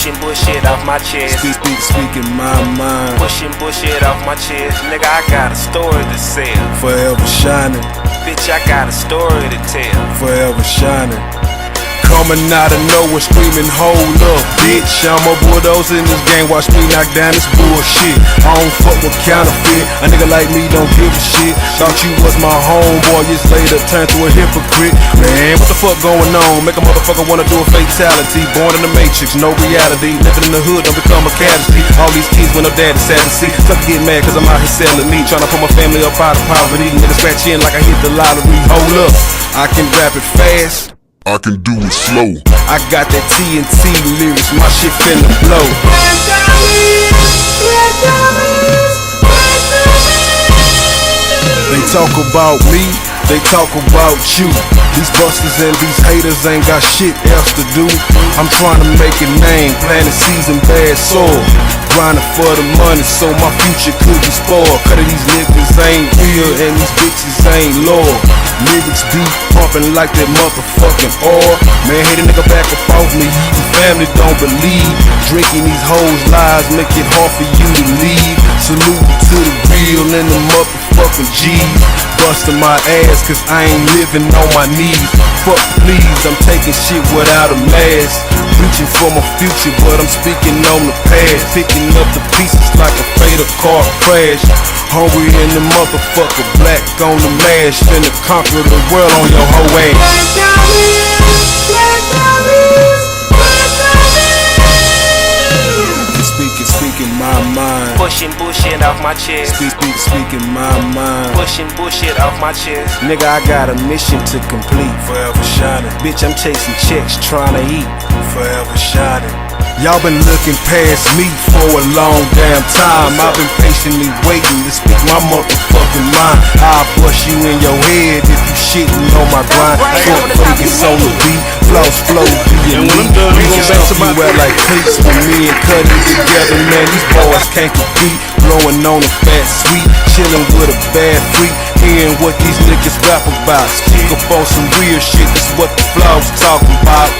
Pushing bullshit off my chest. Speaking my mind. Pushing bullshit off my chest. Nigga, I got a story to sell. Forever shining. Bitch, I got a story to tell. Forever shining. Coming out of nowhere screaming, hold up, bitch. I'm a bulldozer in this game, watch me knock down this bullshit. I don't fuck with counterfeit, a nigga like me don't give a shit. Thought you was my homeboy, years later turned to a hypocrite. Man, what the fuck going on? Make a motherfucker wanna do a fatality. Born in the matrix, no reality. Living in the hood, don't become a casualty. All these kids went up there to sad to see. Suck get mad cause I'm out here selling me. Tryna put my family up out of poverty. Nigga scratch in like I hit the lottery. Hold up, I can rap it fast, I can do it slow. I got that TNT lyrics, my shit finna blow. They talk about me, they talk about you. These busters and these haters ain't got shit else to do. I'm trying to make a name, planting seeds in bad soil. Grinding for the money so my future could be spoiled. Cause these niggas ain't real and these bitches ain't loyal. Lyrics be pumping like that motherfucking oil. Man, hate a nigga back up off me, eating family don't believe. Drinking these hoes lies make it hard for you to leave. Salute to the real and the motherfucking G's. Busting my ass cause I ain't living on my knees. Fuck please, I'm taking shit without a mask. Reaching for my future but I'm speaking on the past. Picking up the pieces like a fatal car crash. Hungry in the motherfucker, black on the mash. Finna conquer the world on your whole ass. Speaking my mind. Pushing bullshit off my chest. Speaking my mind. Pushing bullshit off my chest. Nigga, I got a mission to complete. Forever shining. Bitch, I'm chasing checks, trying to eat. Forever shining. Y'all been looking past me for a long damn time. I've been patiently waiting to speak my motherfucking mind. I'll bust you in your head if you shitting on my grind. Short focus on the beat, flow being me. We gon' back to my rap like cakes with me and cut it together, man. These boys can't compete. Blowing on a fat sweet, chillin' with a bad freak. Hearing what these niggas rap about. Speak up on some real shit, this what the flows talking about.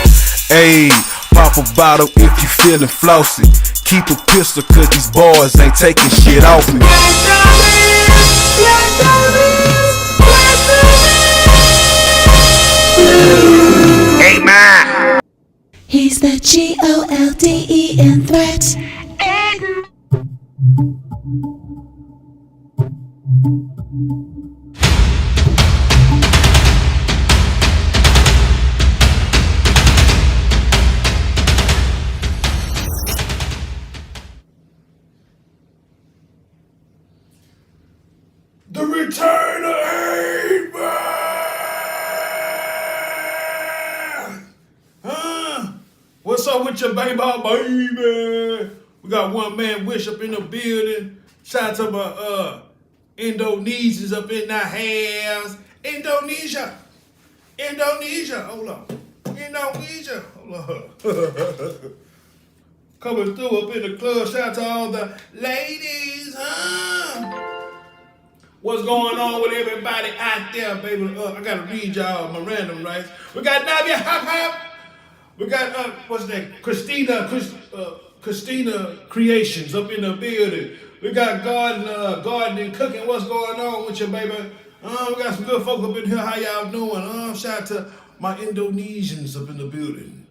Ayy. Pop a bottle if you feelin' flossy. Keep a pistol cause these boys ain't taking shit off me. Amen. He's the GOLDEN threat. The return of Aries! What's up with your baby? We got one man Wish up in the building. Shout out to my Indonesians up in the house. Indonesia. Hold on. Indonesia. Hold on. Coming through up in the club. Shout out to all the ladies, What's going on with everybody out there, baby? I gotta read y'all my random rights. We got Navia Hop Hop. We got what's that? Christina Creations up in the building. We got gardening, cooking. What's going on with you, baby? We got some good folk up in here. How y'all doing? Shout out to my Indonesians up in the building.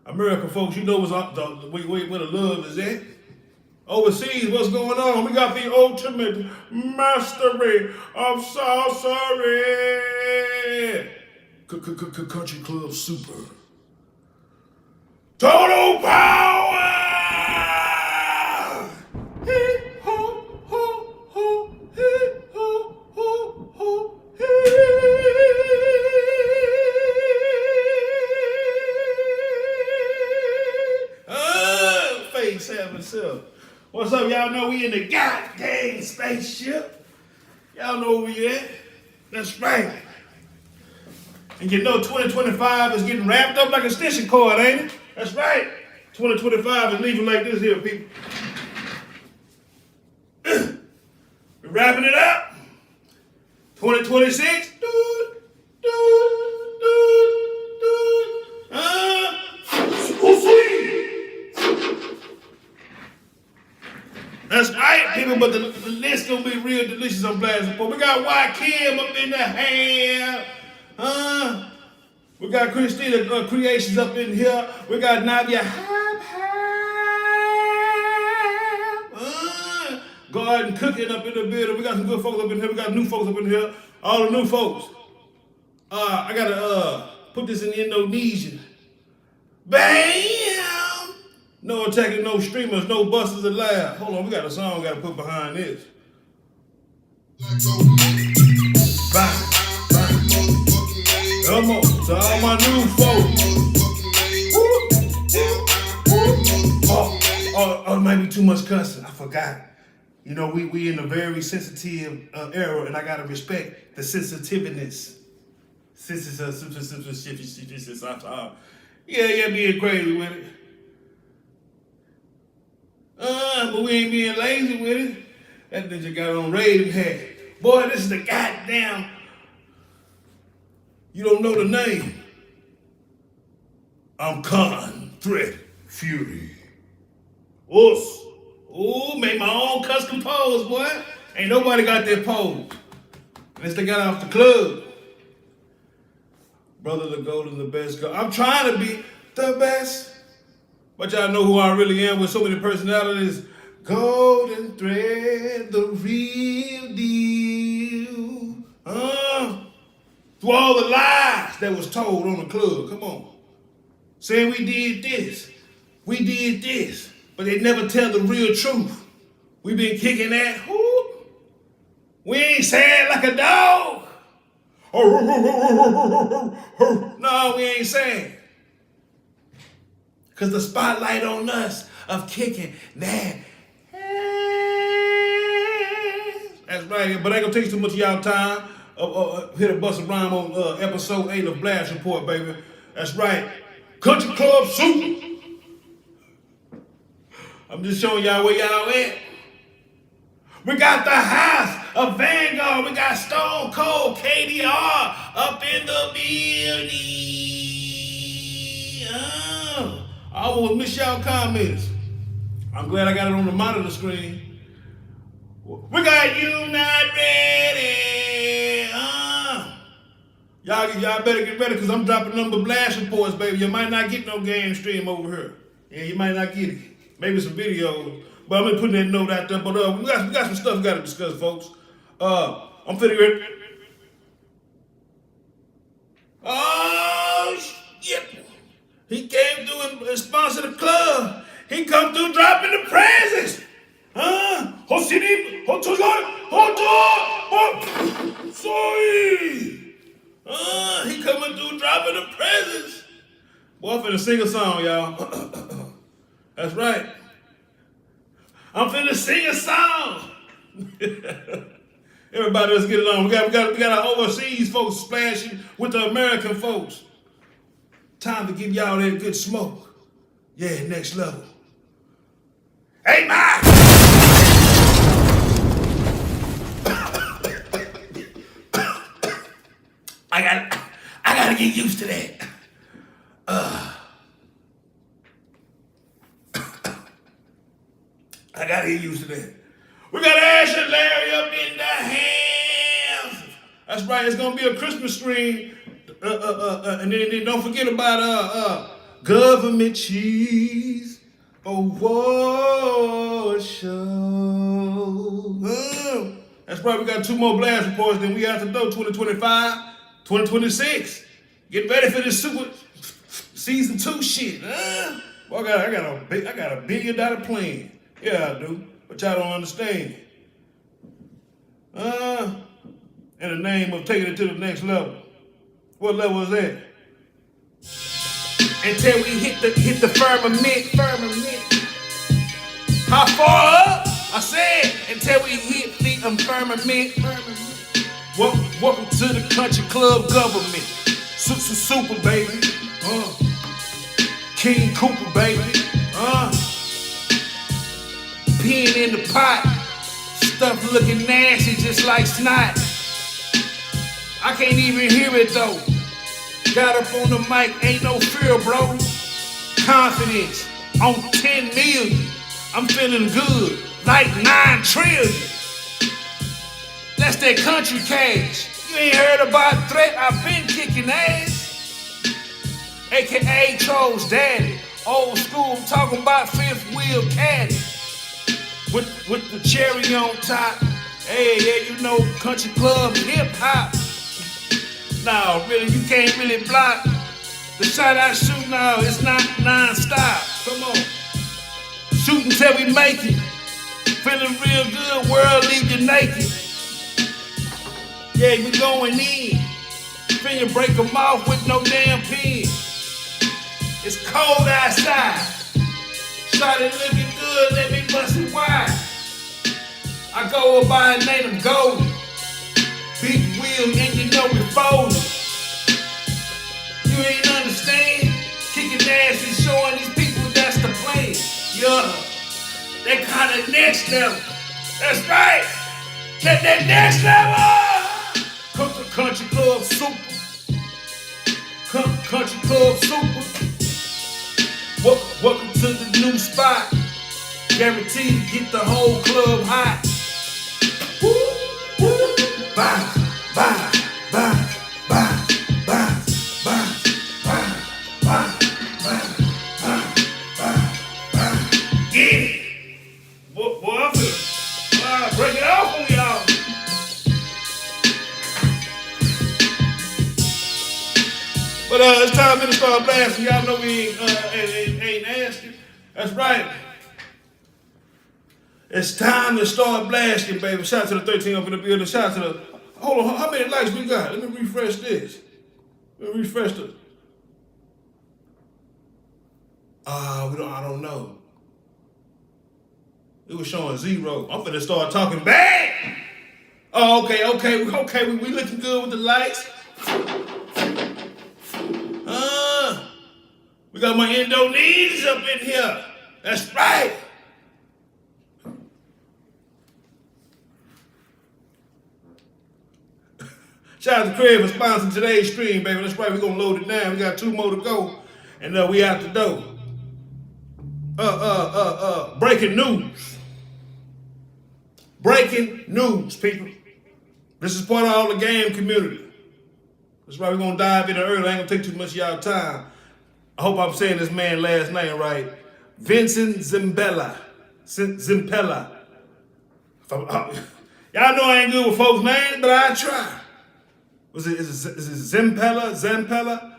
American folks, you know where the love is at. Overseas, what's going on? We got the ultimate mastery of sorcery. Country Club Super. Total power! Hee ho ho ho, hee ho ho ho, hee. Face have himself. What's up? Y'all know we in the goddamn spaceship. Y'all know where we at. That's right. And you know 2025 is getting wrapped up like a extension cord, ain't it? That's right. 2025 is leaving like this here, people. We're wrapping it up. 2026. but the list gonna be real delicious on Blast Report. We got White Kim up in the hair. We got Christina Creations up in here. We got Navia Garden Cooking up in the building. We got some good folks up in here. We got new folks up in here. All the new folks. I gotta put this in Indonesian. Bam! No attacking, no streamers, no busters allowed. Hold on, we got a song we gotta put behind this. Bang, bang. Come on, to all my new folks. Oh, it might be too much cussing. I forgot. You know, we in a very sensitive era, and I gotta respect the sensitiveness. Yeah, being crazy with it. But we ain't being lazy with it. That ninja got on raiding hat. Boy, this is the goddamn. You don't know the name. I'm Con, Threat, Fury. Us. Ooh, made my own custom pose, boy. Ain't nobody got that pose. Unless they got off the club. Brother the golden, the best. I'm trying to be the best. But y'all know who I really am with so many personalities. Golden thread, the real deal. Through all the lies that was told on the club. Come on. Saying we did this. We did this. But they never tell the real truth. We been kicking that. We ain't sad like a dog. No, we ain't sad. Cause the spotlight on us of kicking that. That's right, but I ain't gonna take too much of y'all time. Hit a bust a rhyme on episode 8 of Blast Report, baby. That's right. Country Club Super. I'm just showing y'all where y'all at. We got the House of Vanguard. We got Stone Cold KDR up in the building. I almost missed y'all comments. I'm glad I got it on the monitor screen. We got You Not Ready. Y'all better get ready because I'm dropping number Blast Reports, baby. You might not get no game stream over here. Yeah, you might not get it. Maybe some videos. But I'm gonna put that note out there. But we got some stuff we gotta discuss, folks. I'm finna get. Oh shit! He came through and sponsored the club. He come through dropping the presents. Sorry. He coming through dropping the presents. Boy, I'm finna sing a song, y'all. That's right. I'm finna sing a song. Everybody, let's get it on. We got our overseas folks splashing with the American folks. Time to give y'all that good smoke. Yeah, next level. Hey, Mike! I gotta get used to that. I gotta get used to that. We got Ash and Larry up in the house. That's right, it's gonna be a Christmas stream. And then don't forget about government cheese. Award show. That's right, we got 2 more Blast Reports than we have to do. 2025, 2026. Get ready for this super season 2 shit. Well, I got a $1 billion plan. Yeah, I do. But y'all don't understand. In the name of taking it to the next level. What level is that? Until we hit the firmament. How far up? I said until we hit the firmament. Welcome to the country club government. Super baby. King Cooper baby. Peeing in the pot. Stuff looking nasty just like snot. I can't even hear it though. Got up on the mic, ain't no fear, bro. Confidence on 10 million. I'm feeling good. like 9 trillion. That's that country cash. You ain't heard about threat, I've been kicking ass. AKA Troll's daddy. Old school, I'm talking about fifth wheel caddy. With the cherry on top. Hey, yeah, you know, country club hip hop. Nah, really, you can't really block. The shot I shoot now, it's not non-stop. Come on. Shoot until we make it. Feeling real good, world leave you naked. Yeah, we going in. Finna break them off with no damn pin. It's cold outside. Shot it looking good, let me bust it wide. I go by a name of Golden. Big wheel, and you know we folding. You ain't understand? Kicking ass and showing these people that's the plan. Yeah, that kind of next level. That's right. Get that next level. Cook the country club super. Country club super. Welcome to the new spot. Guaranteed to get the whole club hot. Woo, woo. Bye, bye, bye, bye, bye, bye, bye, bye, bye, bye, bye. Get it. Boy, I'm finna break it off on y'all. But it's time to start blasting. Y'all know we ain't asking. That's right. It's time to start blasting, baby. Shout out to the 13 up in the building. Shout out to the... Hold on, how many likes we got? Let me refresh this. Let me refresh this. I don't know. It was showing 0. I'm finna start talking bad. Oh, okay. We looking good with the lights. We got my Indonesians up in here. That's right. Shout out to Craig for sponsoring today's stream, baby. That's right, we're gonna load it down. We got 2 more to go, and we out the door. Breaking news. Breaking news, people. This is part of all the game community. That's right, we're gonna dive in early. I ain't gonna take too much of y'all time. I hope I'm saying this man's last name right. Vincent Zampella. Zampella. Y'all know I ain't good with folks' names, but I try. Is it Zampella? Zampella?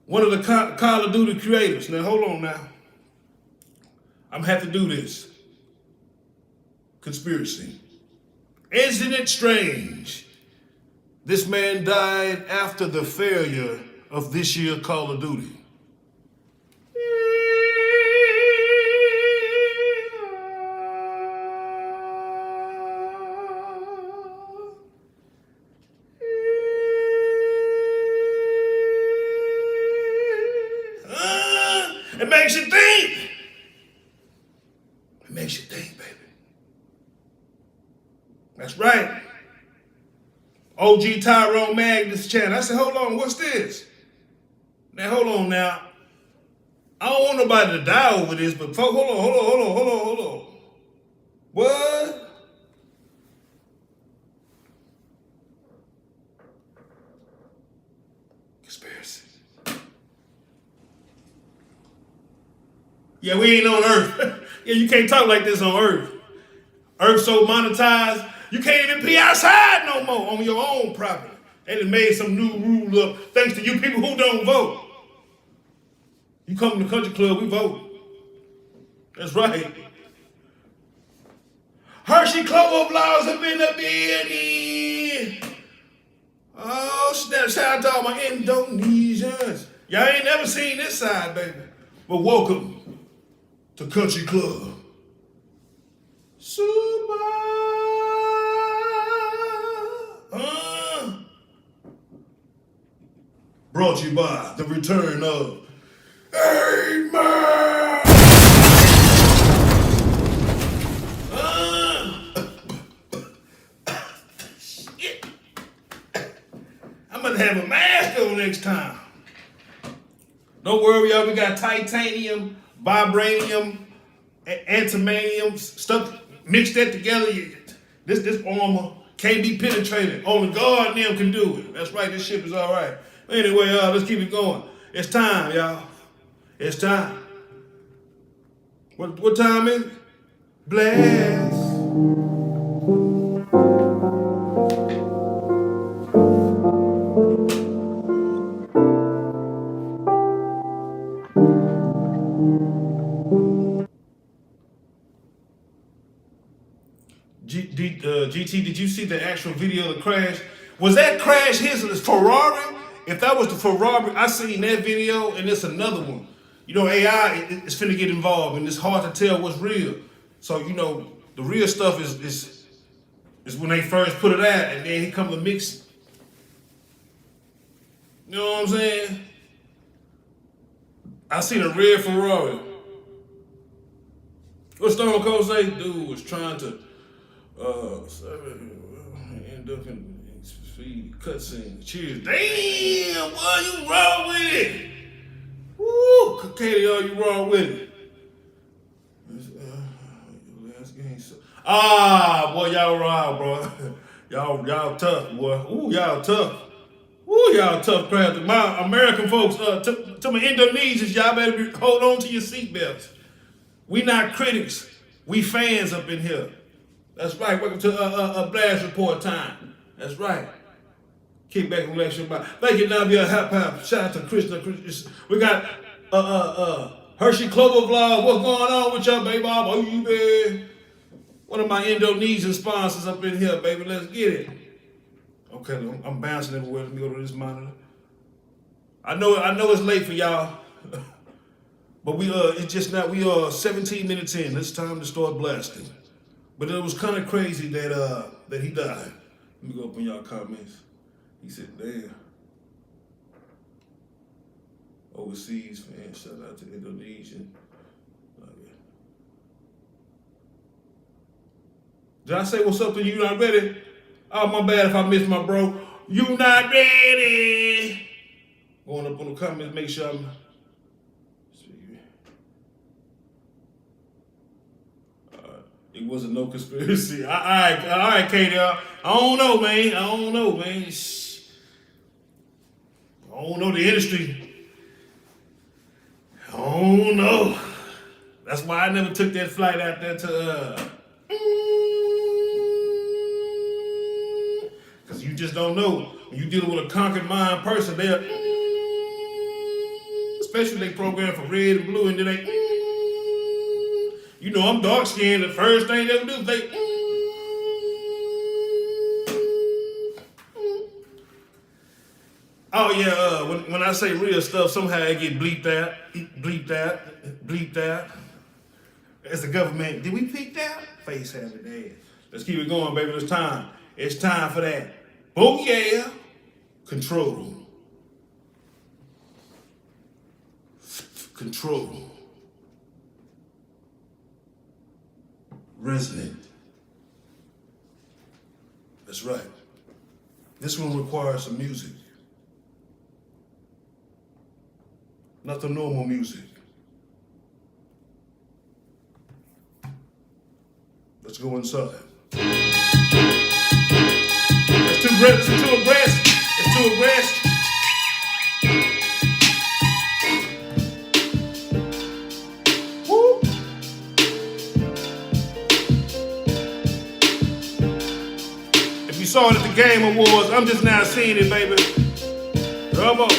One of the Call of Duty creators. Now, hold on now. I'm gonna have to do this. Conspiracy. Isn't it strange? This man died after the failure of this year's Call of Duty. It makes you think. It makes you think, baby. That's right. OG Tyrone Magnus channel. I said, hold on, what's this? Now, hold on now. I don't want nobody to die over this, but folks, hold on. What? Conspiracy. Yeah, we ain't on Earth. Yeah, you can't talk like this on Earth. Earth so monetized, you can't even be outside no more on your own property. They done made some new rule up thanks to you people who don't vote. You come to the country club, we vote. That's right. Hershey Clover Blogs up in the building. Oh, snap. Shout out to all my Indonesians. Y'all ain't never seen this side, baby. But welcome to Country Club. Super. Brought to you by the return of Amen. Shit. I'm gonna have a mask on next time. Don't worry, y'all. We got titanium, vibranium, antimanium stuff, mix that together. This armor can't be penetrated. Only God and them can do it. That's right, this ship is all right. Anyway, let's keep it going. It's time, y'all. It's time. What time is it? Blast. GT, did you see the actual video of the crash? Was that crash his Ferrari? If that was the Ferrari, I seen that video, and it's another one. You know, AI is finna get involved, and it's hard to tell what's real. So, you know, the real stuff is when they first put it out, and then he come to mix. You know what I'm saying? I seen a red Ferrari. What Stone Cold say? Dude was trying to end up in speed cutscene. Cheers. Damn, boy, you wrong with it. Woo, Katie, you wrong with it. Boy, y'all wrong, bro. y'all tough, boy. Ooh, y'all tough. Ooh, y'all tough crowd. My American folks, to my Indonesians, y'all better hold on to your seatbelts. We not critics. We fans up in here. That's right. Welcome to a Blast Report time. That's right. Kick back and relax your mind. Thank you, Navia. Hap. Shout out to Krishna. We got Hershey Clover Vlog. What's going on with y'all, baby? Oh, you baby. One of my Indonesian sponsors up in here, baby. Let's get it. Okay, I'm bouncing everywhere. Let me go to this monitor. I know it's late for y'all. But it's just not, we are 17 minutes in. It's time to start blasting. But it was kind of crazy that he died. Let me go up in y'all comments. He said, damn. Overseas fan, shout out to Indonesian. Okay. Did I say what's up to you? Not ready? Oh, my bad if I missed my bro. You not ready? Going up on the comments, make sure I'm. It wasn't no conspiracy. All right, Katie. I don't know, man. Shh. I don't know the industry. I don't know. That's why I never took that flight out there to. Because you just don't know. When you're dealing with a conquered mind person, they're. Especially they program for red and blue, and then they. You know, I'm dark skinned. The first thing they do is they. Oh yeah, when I say real stuff, somehow it get bleeped out. As the government, did we peek that? Face have it there. Let's keep it going, baby. It's time. It's time for that. Oh yeah, control. Resonant. That's right. This one requires some music. Not the normal music. Let's go inside. It's too aggressive. Woo! If you saw it at the Game Awards, I'm just now seeing it, baby. Come on.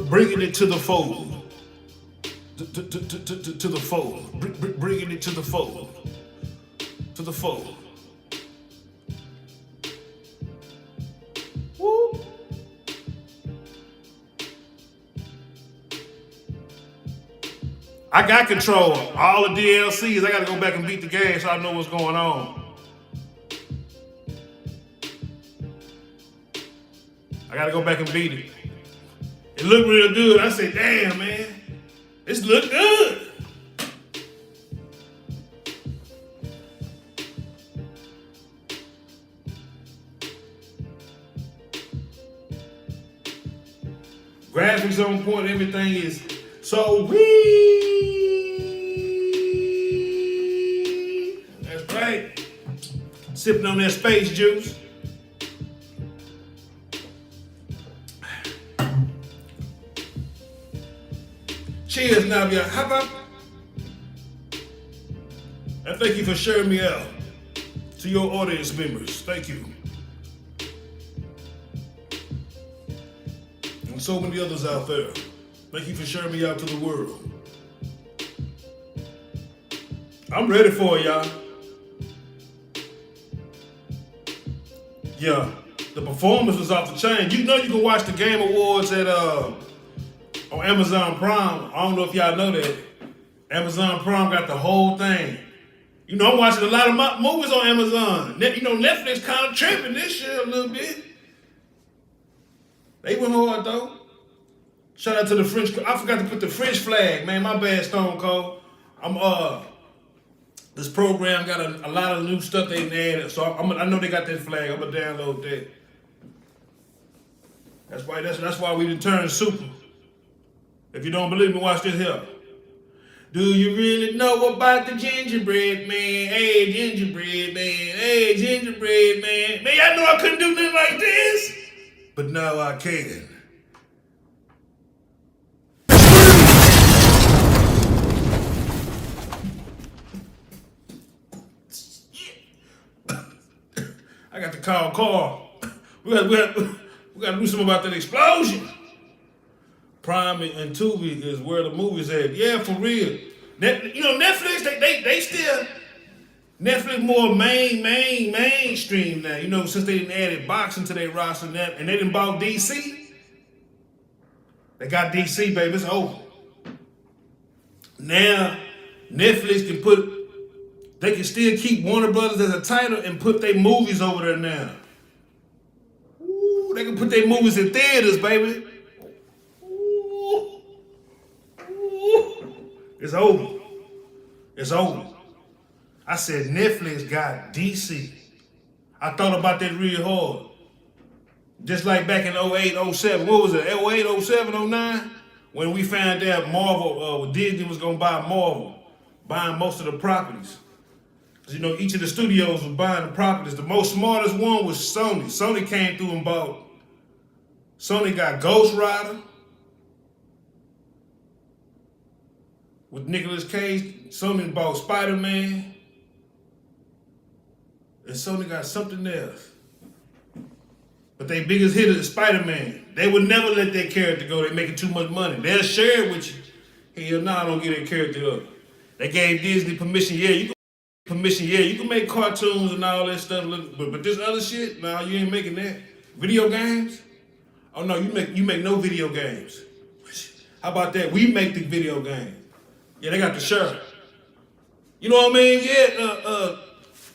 Bringing it to the fold. To the fold. Bringing it to the fold. To the fold. Woo. I got control. All the DLCs, I gotta go back and beat the game so I know what's going on. I gotta go back and beat it. It looked real good. I said, damn, man. This look good. Graphics on point, everything is so That's right. Sipping on that space juice. Cheers now, y'all. How about? And thank you for sharing me out to your audience members. Thank you. And so many others out there. Thank you for sharing me out to the world. I'm ready for it, y'all. Yeah, the performance was off the chain. You know you can watch the Game Awards at on Amazon Prime. I don't know if y'all know that. Amazon Prime got the whole thing. You know, I'm watching a lot of my movies on Amazon. You know, Netflix kind of tripping this year a little bit. They went hard though. Shout out to the French. I forgot to put the French flag, man. My bad, Stone Cold. This program got a lot of new stuff they added, so I know they got that flag. I'm gonna download that. That's why we done turned super. If you don't believe me, watch this here. Do you really know about the gingerbread man? Hey, gingerbread man. Hey, gingerbread man. Man, y'all know I couldn't do nothing like this, but now I can. I got to call Carl. We got to do something about that explosion. Prime and Theve is where the movie's at. Yeah, for real. You know, Netflix, they still, Netflix more mainstream now. You know, since they didn't added boxing to their roster and they didn't bought DC. They got DC, baby, it's over. Now, Netflix they can still keep Warner Brothers as a title and put their movies over there now. Ooh, they can put their movies in theaters, baby. It's over. It's over. I said Netflix got DC. I thought about that real hard. Just like back in 08, 07. What was it? 08, 07, 09? When we found out Marvel, Disney was going to buy Marvel, buying most of the properties. Because, you know, each of the studios was buying the properties. The most smartest one was Sony. Sony came through and bought. Sony got Ghost Rider with Nicolas Cage. Sony bought Spider-Man. And Sony got something else. But their biggest hit is Spider-Man. They would never let their character go. They're making too much money. They'll share it with you. Hell no, I don't get their character up. They gave Disney permission. Yeah, you can make cartoons and all that stuff. But this other shit, nah, you ain't making that. Video games? Oh no, you make no video games. How about that? We make the video game. Yeah, they got the shirt. You know what I mean? Yeah,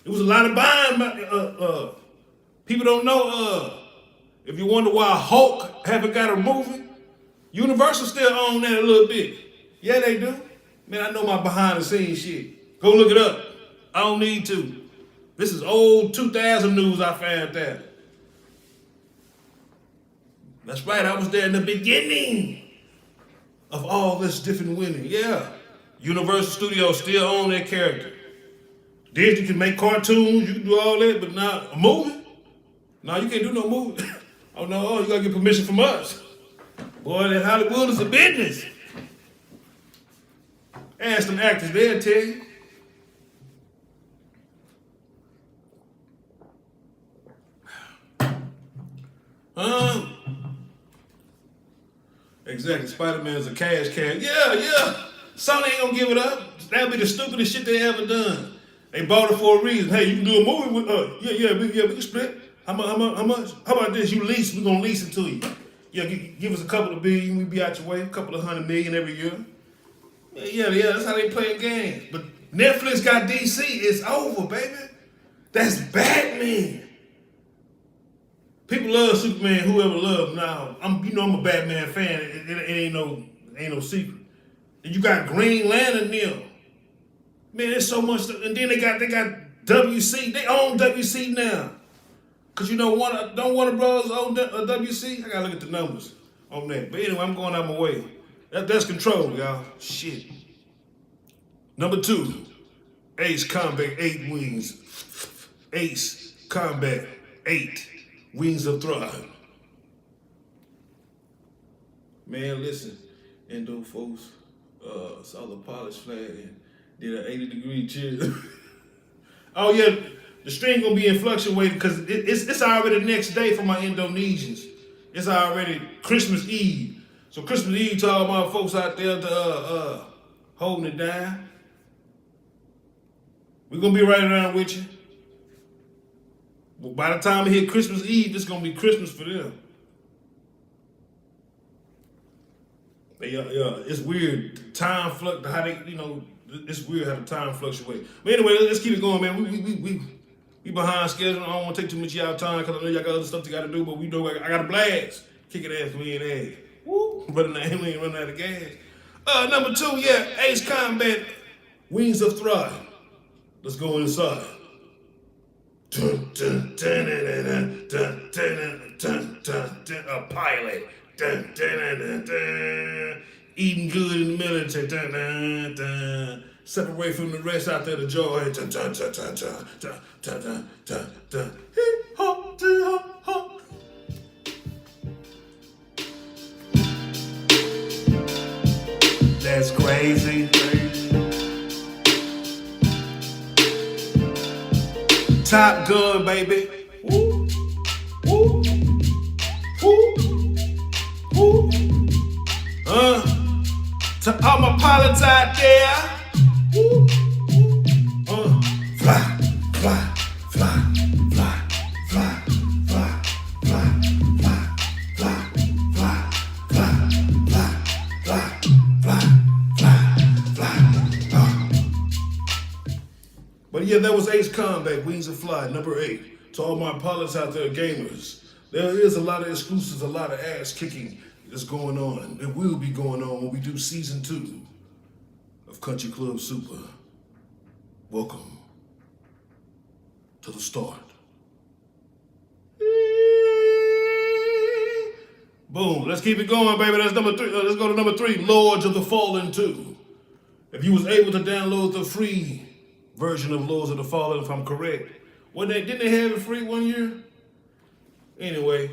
it was a lot of buying. People don't know. If you wonder why Hulk haven't got a movie, Universal still own that a little bit. Yeah, they do. Man, I know my behind the scenes shit. Go look it up. I don't need to. This is old 2000 news I found that. That's right, I was there in the beginning of all this different winning. Yeah, Universal Studios still own that character. Disney can make cartoons, you can do all that, but not a movie? No, you can't do no movie. Oh no, you gotta get permission from us. Boy, that Hollywood is a business. Ask them actors, they'll tell you. Exactly, Spider-Man's a cash cow. Yeah. Sony ain't gonna give it up. That'll be the stupidest shit they ever done. They bought it for a reason. Hey, you can do a movie with us. Yeah, we can split. How much? How about this? You lease, we're gonna lease it to you. Yeah, give us a couple of billion, we be out your way, a couple of $100 million every year. Yeah, that's how they play games. But Netflix got DC, it's over, baby. That's Batman. People love Superman, whoever loves him. Now, I'm a Batman fan. It ain't no secret. And you got Green Lantern now. Man, there's so much stuff. And then they got WC. They own WC now. Cause don't Warner Brothers own WC? I gotta look at the numbers. on that. But anyway, I'm going out my way. That's control, y'all. Shit. Number 2, Ace Combat 8 Wings. Ace Combat 8 Wings of Thrive. Man, listen, Endo folks saw the polished flag and did an 80-degree chill. Oh yeah, the stream gonna be in fluctuating because it's already the next day for my Indonesians. It's already Christmas Eve. So Christmas Eve to all my folks out there to holding it down. We're gonna be right around with you. But by the time we hit Christmas Eve, it's gonna be Christmas for them. Yeah, it's weird. Time how they, it's weird how the time fluctuates. But anyway, let's keep it going, man. We behind schedule. I don't want to take too much of y'all time because I know y'all got other stuff you got to do. But we know I got a blast. Kicking ass, we ain't ass. Woo! But we ain't running out of gas. Number 2, yeah, Ace Combat Wings of Thrive. Let's go inside. A pilot. Eating good in the military. Separate from the rest out there, the joy. That's crazy. Top Gun, baby. Woo, woo, woo, woo. To all my pilots out there. Woo, fly, fly, fly, fly, fly, fly, fly, fly, fly, fly, fly, fly, fly, fly, fly. But yeah, that was Ace Combat, Wings of Fly, number 8. To all my pilots out there, gamers, there is a lot of exclusives, a lot of ass kicking that's going on. It will be going on when we do season 2 of Country Club Super. Welcome to the start. Boom, let's keep it going, baby. That's number 3. Let's go to number 3, Lords of the Fallen 2. If you was able to download the free version of Lords of the Fallen, if I'm correct, didn't they have it free one year? Anyway,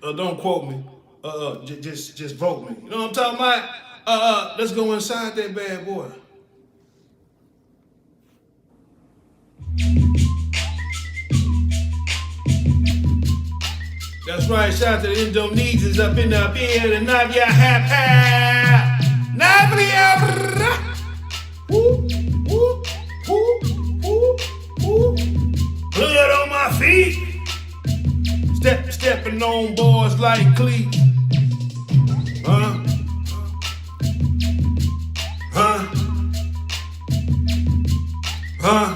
don't quote me. Just vote me. You know what I'm talking about? Let's go inside that bad boy. That's right, shout out to the Indonesians up in the building. Navia happy. Navia. Woo, woo, woo, woo, woo. Blood on my feet. Stepping on boys like cleats. Huh? Huh? Huh?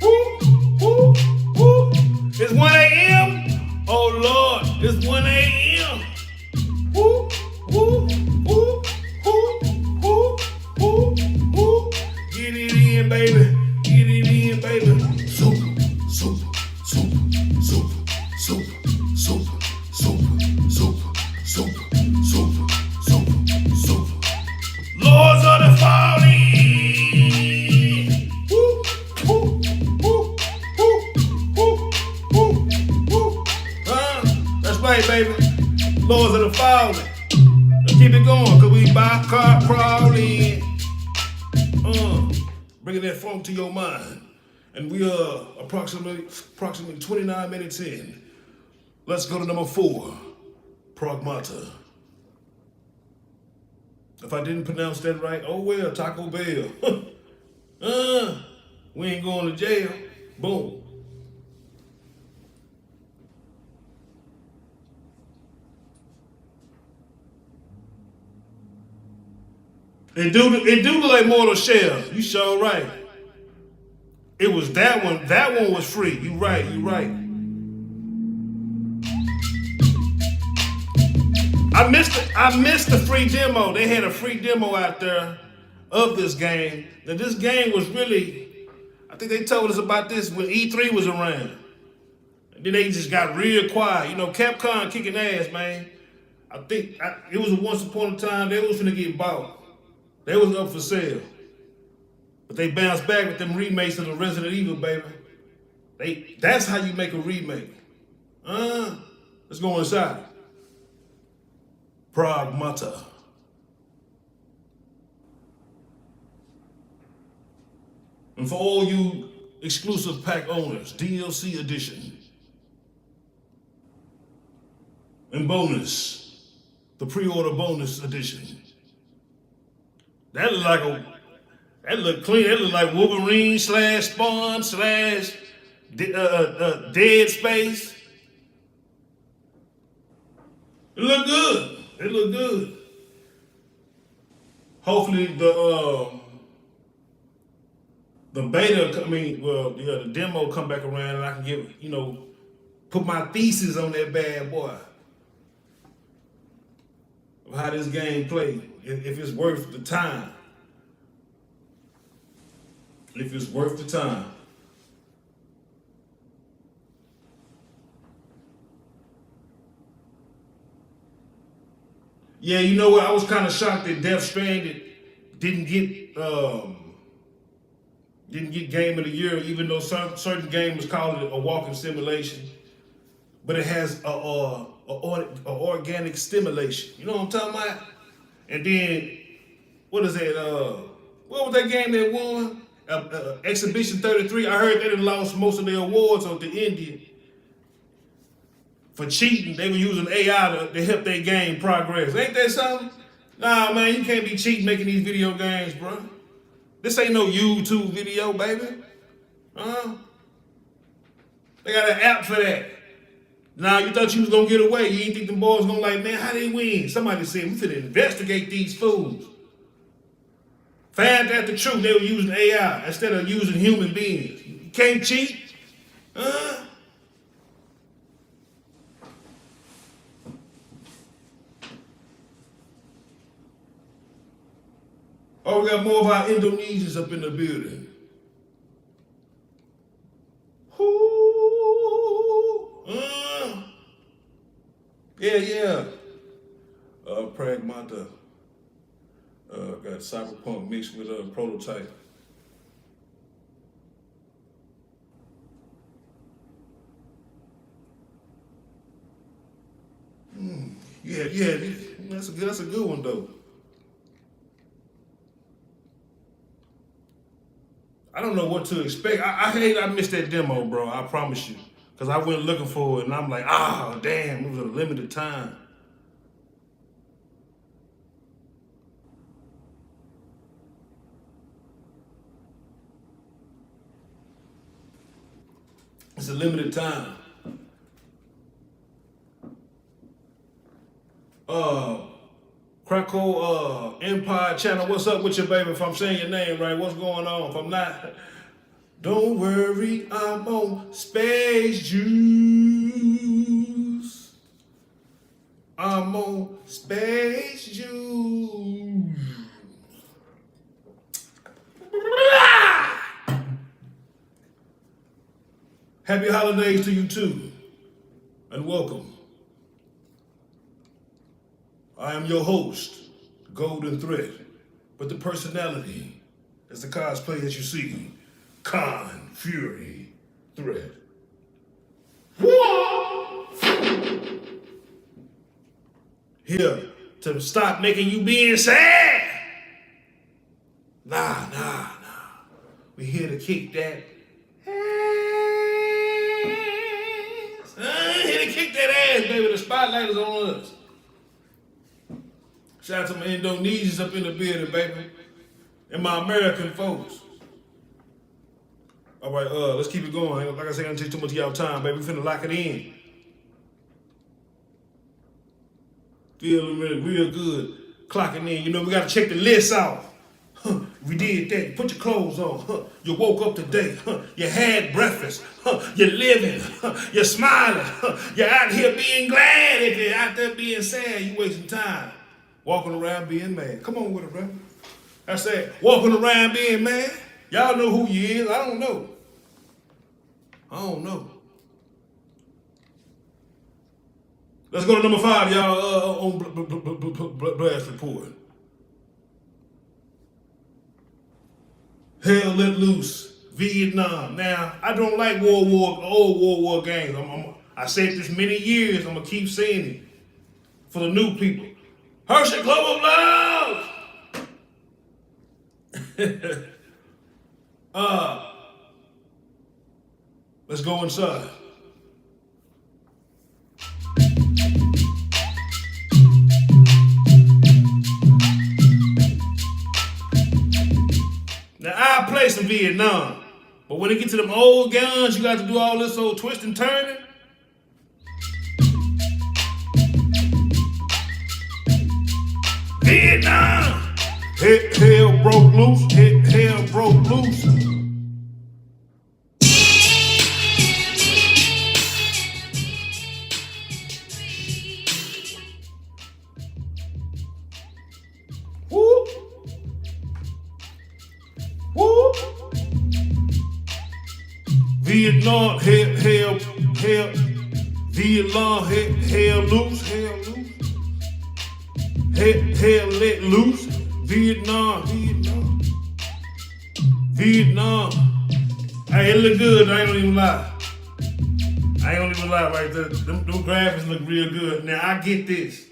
Woo, woo, woo. It's 1 a.m. Oh Lord, it's 1 a.m. Woo, woo, woo, woo, woo, woo, woo. Get it in, baby. Get it in, baby. Super, super, super, super, super, super, super, super, super, super, super, super. Lords of the Fallen. Woo, woo, woo, woo, woo, woo, woo. That's right, baby. Lords of the Fallen. Let's keep it going, cause we by car crawling. Bringing that funk to your mind. And we are approximately 29 minutes in. Let's go to number 4, Pragmata. If I didn't pronounce that right, oh well, Taco Bell. We ain't going to jail. Boom. It do look like Mortal Shell. You sure right. It was that one. That one was free. You right. I missed the free demo. They had a free demo out there of this game. Now this game was really, I think they told us about this when E3 was around. And then they just got real quiet. You know, Capcom kicking ass, man. I think it was a once upon a time they was finna get bought. They was up for sale. But they bounced back with them remakes of the Resident Evil, baby. That's how you make a remake. Let's go inside. Pragmata. And for all you exclusive pack owners, DLC edition. And bonus, the pre-order bonus edition. That look clean. That look like Wolverine / Spawn / Dead Space. It look good. It look good. Hopefully the beta, the demo come back around and I can give, put my thesis on that bad boy. Of how this game played. If it's worth the time. If it's worth the time. Yeah, you know what? I was kind of shocked that Death Stranded didn't get Game of the Year, even though certain gamers call it a walking simulation. But it has a organic stimulation. You know what I'm talking about? And then, what is that? What was that game that won? Exhibition 33. I heard they done lost most of their awards on the Indian. For cheating, they were using AI to help their game progress. Ain't that something? Nah, man, you can't be cheating making these video games, bro. This ain't no YouTube video, baby. They got an app for that. Now, you thought you was gonna get away. You didn't think them boys gonna like, man, how they win? Somebody said, we finna investigate these fools. Found out the truth, they were using AI instead of using human beings. You can't cheat. Oh, we got more of our Indonesians up in the building. Yeah. Pragmata. Got Cyberpunk mixed with a Prototype. Yeah. That's a good one though. I don't know what to expect. I hate I missed that demo, bro. I promise you. Because I went looking for it and I'm like, damn, it was a limited time. It's a limited time. Krakow Empire Channel, what's up with you, baby? If I'm saying your name right, what's going on? If I'm not, don't worry, I'm on Space Juice. I'm on Space Juice. Happy holidays to you too, and welcome. I am your host, Golden Thread, but the personality is the cosplay as you see, Khan Fury Thread. Here to stop making you being sad. Nah. We here to kick that ass. Here to kick that ass, baby. The spotlight is on us. Shout out to my Indonesians up in the building, baby. And my American folks. All right, let's keep it going. Like I said, I don't take too much of y'all time, baby. We finna lock it in. Feeling real good. Clocking in. You know, we gotta check the list out. We did that. Put your clothes on. You woke up today. You had breakfast. You're living. You're smiling. You're out here being glad. If you're out there being sad, you wasting time. Walking around being mad. Come on with it, bro. I said, walking around being mad. Y'all know who you is. I don't know. Let's go to number 5, y'all, on Blast Report. Hell Let Loose, Vietnam. Now, I don't like old World War games. I said this many years, I'm gonna keep saying it. For the new people. Hershey Club of Love! Let's go inside. Now, I play some Vietnam, but when it gets to them old guns, you got to do all this old twist and turning. Vietnam! Hell broke loose, hell broke loose. Woo! Woo! Vietnam, hell, Vietnam, hell loose, hell loose. Hell let loose, Vietnam. Hey, it look good, I ain't gonna even lie. Right there. Them graphics look real good. Now, I get this.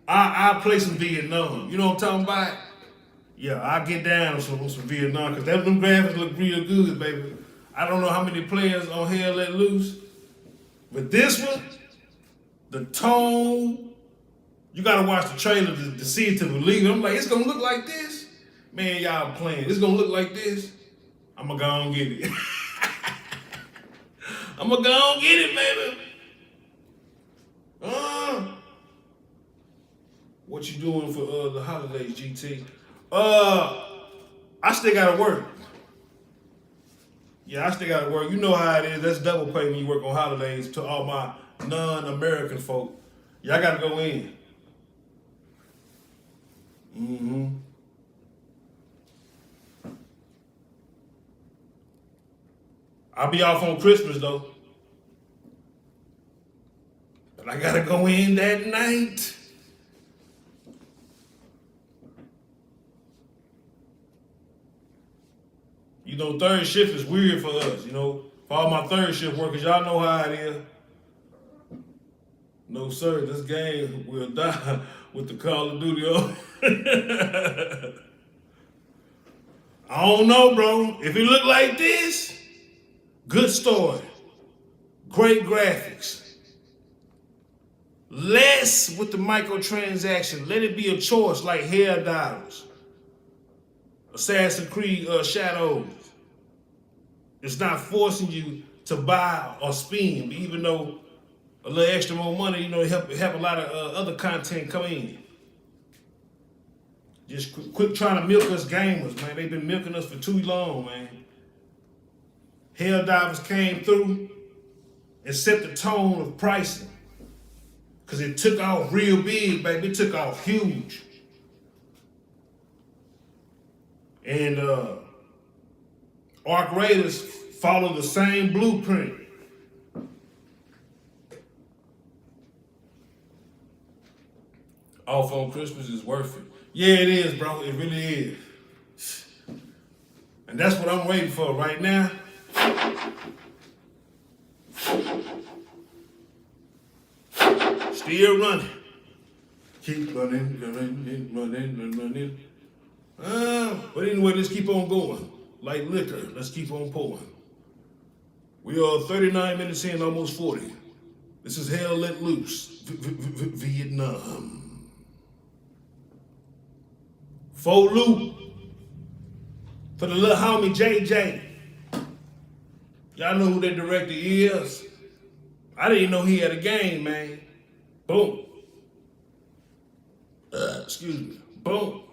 I play some Vietnam. You know what I'm talking about? Yeah, I get down on some Vietnam, because them graphics look real good, baby. I don't know how many players on Hell Let Loose, but this one, the tone, you gotta watch the trailer to see it to believe it. I'm like, it's gonna look like this? Man, y'all playing. It's gonna look like this? I'ma go and get it. I'ma go and get it, baby. What you doing for the holidays, GT? I still gotta work. Yeah, I still gotta work. You know how it is. That's double pay when you work on holidays to all my non-American folk. Y'all gotta go in. I'll be off on Christmas though. But I gotta go in that night. You know, third shift is weird for us, you know. For all my third shift workers, y'all know how it is. No, sir, this game will die with the Call of Duty on. I don't know, bro. If it look like this, good story. Great graphics. Less with the microtransaction. Let it be a choice like Helldivers. Assassin's Creed Shadows. It's not forcing you to buy or spend, even though a little extra more money, you know, help a lot of other content come in. Just quit trying to milk us gamers, man. They've been milking us for too long, man. Helldivers came through and set the tone of pricing. Because it took off real big, baby. It took off huge. And Arc Raiders follow the same blueprint. Off on Christmas is worth it. Yeah, it is, bro. It really is. And that's what I'm waiting for right now. Still running. Keep running. But anyway, let's keep on going. Like liquor, let's keep on pouring. We are 39 minutes in, almost 40. This is Hell Let Loose, Vietnam. Faux Loop for the little homie JJ. Y'all know who that director is. I didn't know he had a game, man. Boom. Excuse me. Boom.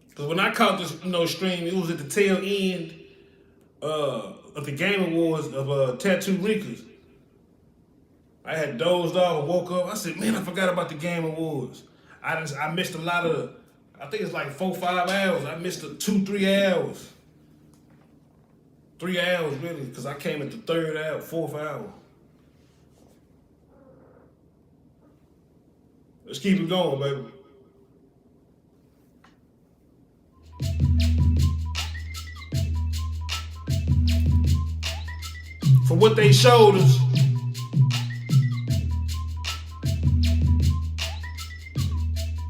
Because when I caught this, stream, it was at the tail end of the Game Awards of Tattoo Reekers. I had dozed off and woke up. I said, man, I forgot about the Game Awards. I missed a lot of, I think it's like 4-5 hours. I missed 2-3 hours. 3 hours, really, because I came at the third hour, fourth hour. Let's keep it going, baby. For what they showed us,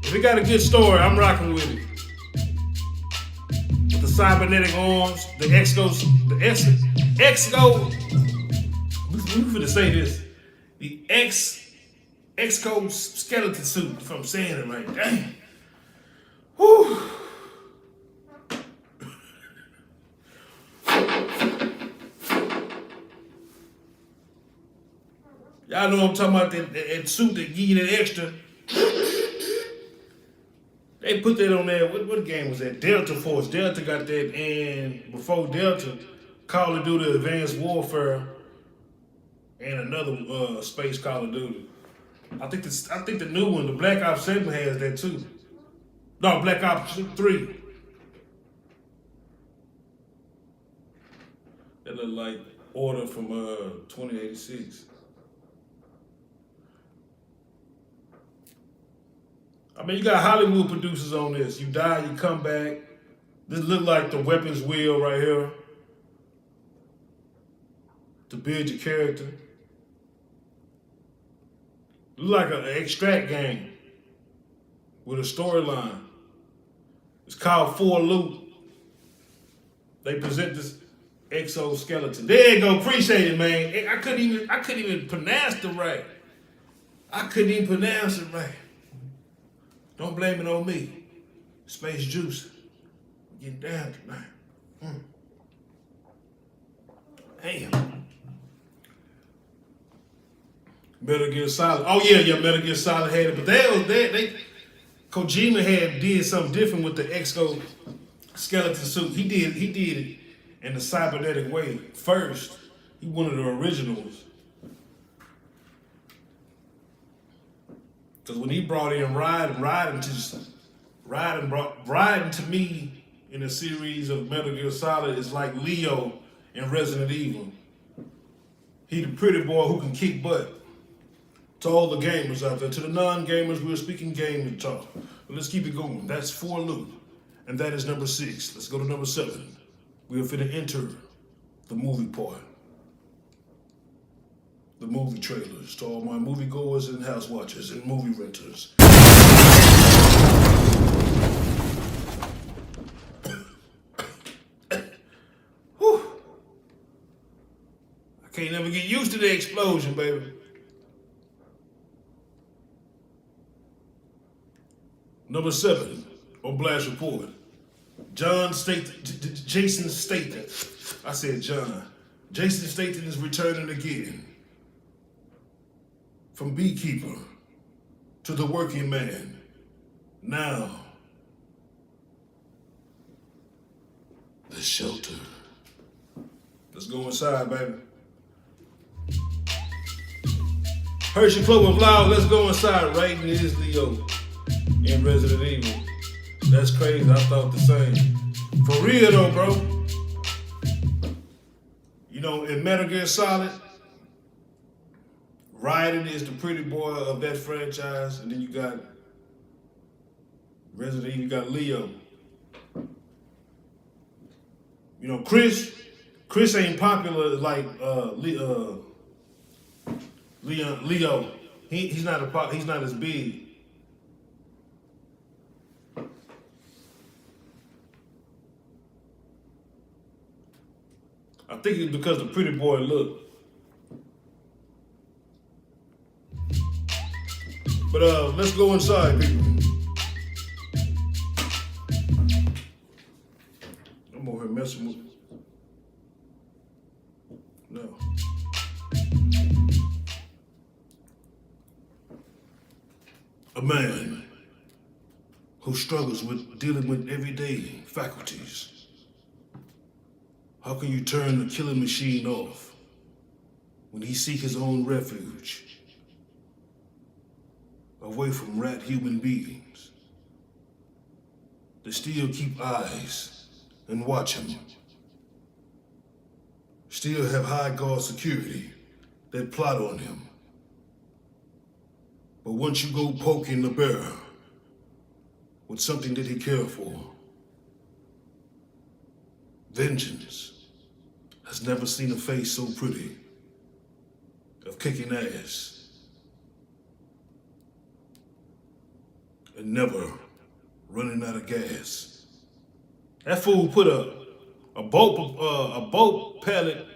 if it got a good story, I'm rocking with it. With the cybernetic arms, the Exo, we finna say this, the exoskeleton suit, if I'm saying it right. Dang. Whew. Y'all know I'm talking about that suit that give you that extra. They put that on there. What game was that? Delta Force. Delta got that, and before Delta, Call of Duty Advanced Warfare, and another space Call of Duty. I think the new one, the Black Ops 7 has that too. No, Black Ops 3. That look like Order from 2086. I mean, you got Hollywood producers on this. You die, you come back. This look like the weapons wheel right here to build your character. Look like an extract game with a storyline. It's called For Loop. They present this exoskeleton. There you go. Appreciate it, man. I couldn't even pronounce it right. Don't blame it on me. Space Juice. Getting down tonight. Damn. Metal Gear Solid. Oh yeah, Metal Gear Solid had it, but they Kojima did something different with the exoskeleton suit. He did it in the cybernetic way first. He one of the originals. Because when he brought in riding to me in a series of Metal Gear Solid is like Leo in Resident Evil. He the pretty boy who can kick butt. To all the gamers out there, to the non-gamers, we're speaking game talk. But let's keep it going. That's For Loop, and that is number 6. Let's go to number 7. We're finna enter the movie part. The movie trailers to all my moviegoers and house watchers and movie renters. Whew. I can't never get used to the explosion, baby. Number 7 on Blast Report. Jason Statham. I said John. Jason Statham is returning again. From beekeeper to the working man. Now, the shelter. Let's go inside, baby. Hershey Clover Loud, let's go inside. Raiden is Leo in Resident Evil. That's crazy, I thought the same. For real though, bro. You know, in Metal Gear Solid, Raiden is the pretty boy of that franchise, and then you got Resident Evil, you got Leo. You know, Chris ain't popular like Leo. He's not as big. I think it's because the pretty boy look. But let's go inside, people. I'm over here messing with. No. A man who struggles with dealing with everyday faculties. How can you turn the killing machine off when he seeks his own refuge? Away from rat human beings. They still keep eyes and watch him. Still have high guard security that plot on him. But once you go poking the bear with something that he cared for, vengeance has never seen a face so pretty of kicking ass and never running out of gas. That fool put a boat pellet,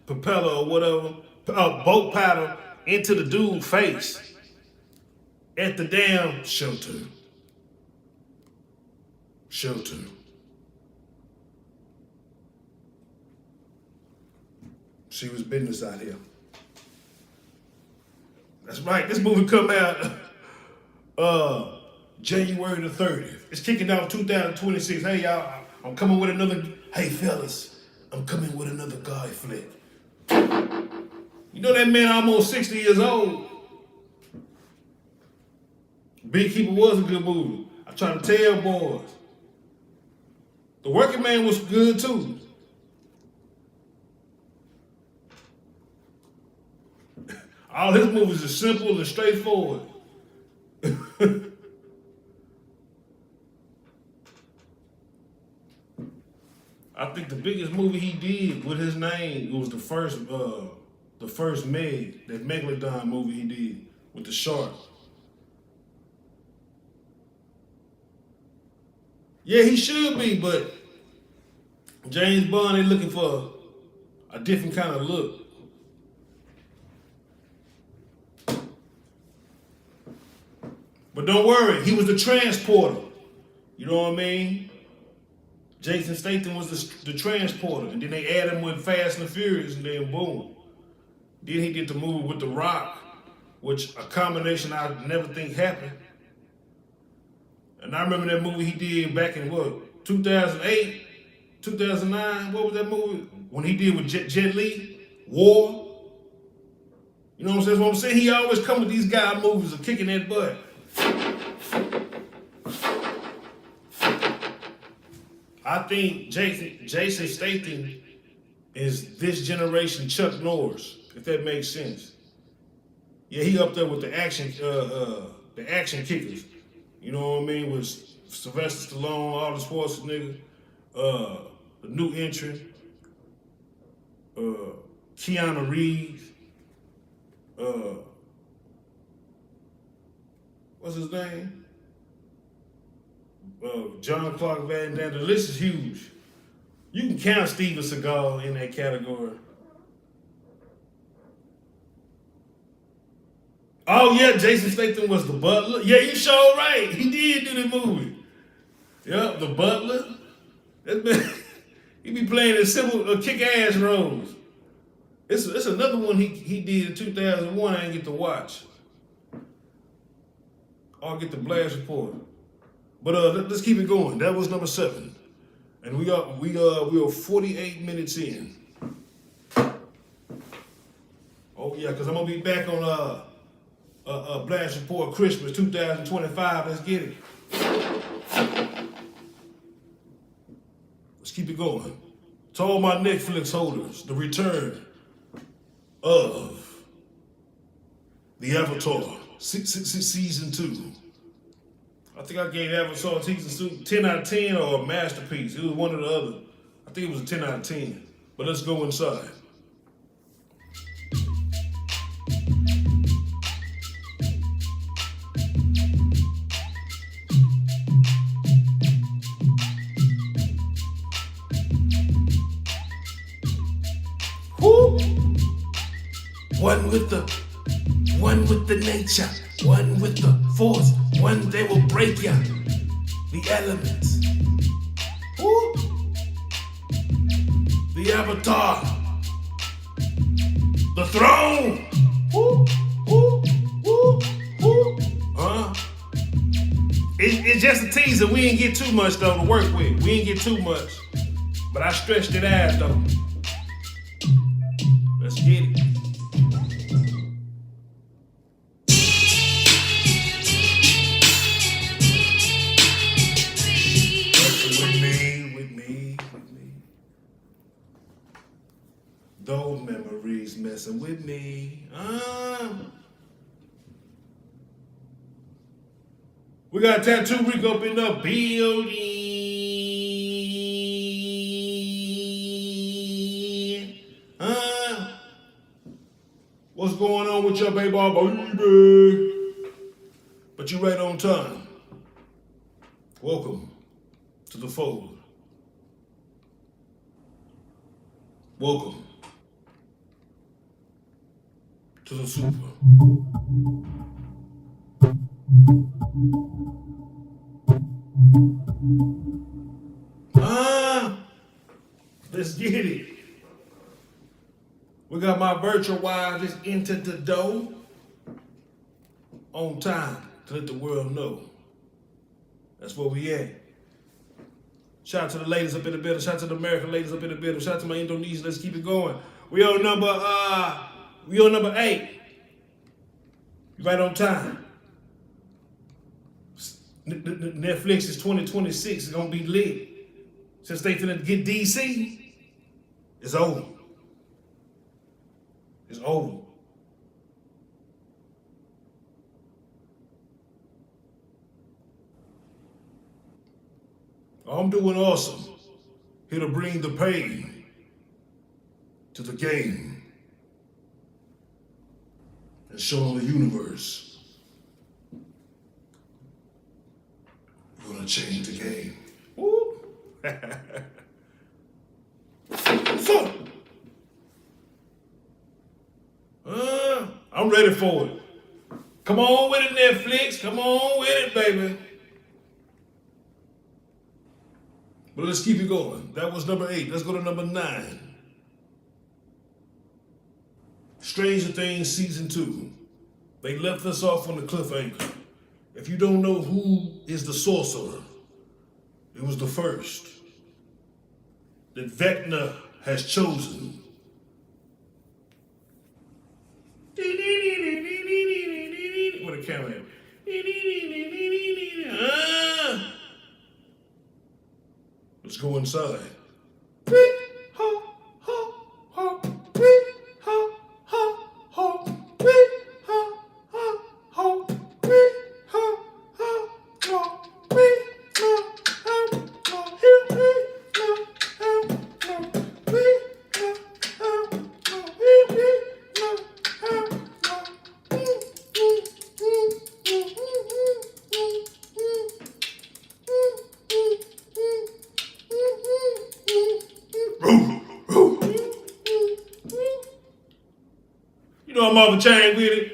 propeller or whatever, a boat paddle into the dude's face at the damn shelter. She was business out here. That's right. This movie come out January the 30th. It's kicking off 2026. Hey y'all, I'm coming with another. Hey fellas, I'm coming with another guy flick. You know that man almost 60 years old. Beekeeper was a good movie. I try to tell boys. The Working Man was good too. All his movies are simple and straightforward. I think the biggest movie he did with his name was the first Meg, that Megalodon movie he did with the shark. Yeah, he should be, but James Bond ain't looking for a different kind of look. But don't worry, he was the transporter. You know what I mean? Jason Statham was the transporter, and then they add him with Fast and the Furious, and then boom. Then he did the movie with The Rock, which a combination I never think happened. And I remember that movie he did back in 2008, 2009, what was that movie? When he did with Jet Li, War. You know what I'm saying? That's what I'm saying. He always come with these guy movies of kicking that butt. I think Jason Statham is this generation Chuck Norris, if that makes sense. Yeah, he up there with the action kickers. You know what I mean? With Sylvester Stallone, all the sports niggas, the new entrant, Keanu Reeves, what's his name? John Clark Van Damme. The list is huge. You can count Steven Seagal in that category. Oh yeah, Jason Statham was the butler. Yeah, you sure right. He did do the movie. Yep, the butler. That man, he be playing in simple, kick-ass roles. It's another one he did in 2001. I didn't get to watch. I'll get the blast report. But let's keep it going. That was number 7, and we are 48 minutes in. Oh yeah, because I'm gonna be back on blast report Christmas 2025. Let's get it. Let's keep it going. To all my Netflix holders, the return of the Avatar season 2. I think I gave Avatar season 2 10 out of 10 or a masterpiece. It was one or the other. I think it was a 10 out of 10. But let's go inside. Woo! One with the nature, one with the force, one they will break ya. The elements. Woo! The Avatar. The throne. Woo! Woo! Woo! Woo! It's just a teaser. We didn't get too much though to work with. We didn't get too much. But I stretched it out though. Let's get it. With me. Those memories messing with me. We got Tattoo Rick up in the building. What's going on with your baby? But you right on time. Welcome to the fold. Welcome to the super. Let's get it. We got my virtual wives just entered the door on time to let the world know. That's where we at. Shout out to the ladies up in the building. Shout out to the American ladies up in the building. Shout out to my Indonesian. Let's keep it going. We on number 8. You right on time. Netflix is 2026. It's gonna be lit. Since they finna get DC, it's over. It's over. I'm doing awesome. Here to bring the pain to the game and show the universe we're gonna change the game. Woo. So, I'm ready for it. Come on with it, Netflix. Come on with it, baby. But let's keep it going. That was number 8. Let's go to number 9. Stranger Things Season 2. They left us off on the cliffhanger. If you don't know who is the sorcerer, it was the first that Vecna has chosen. Where the camera at? Let's go inside. You know I'm off a chain with it.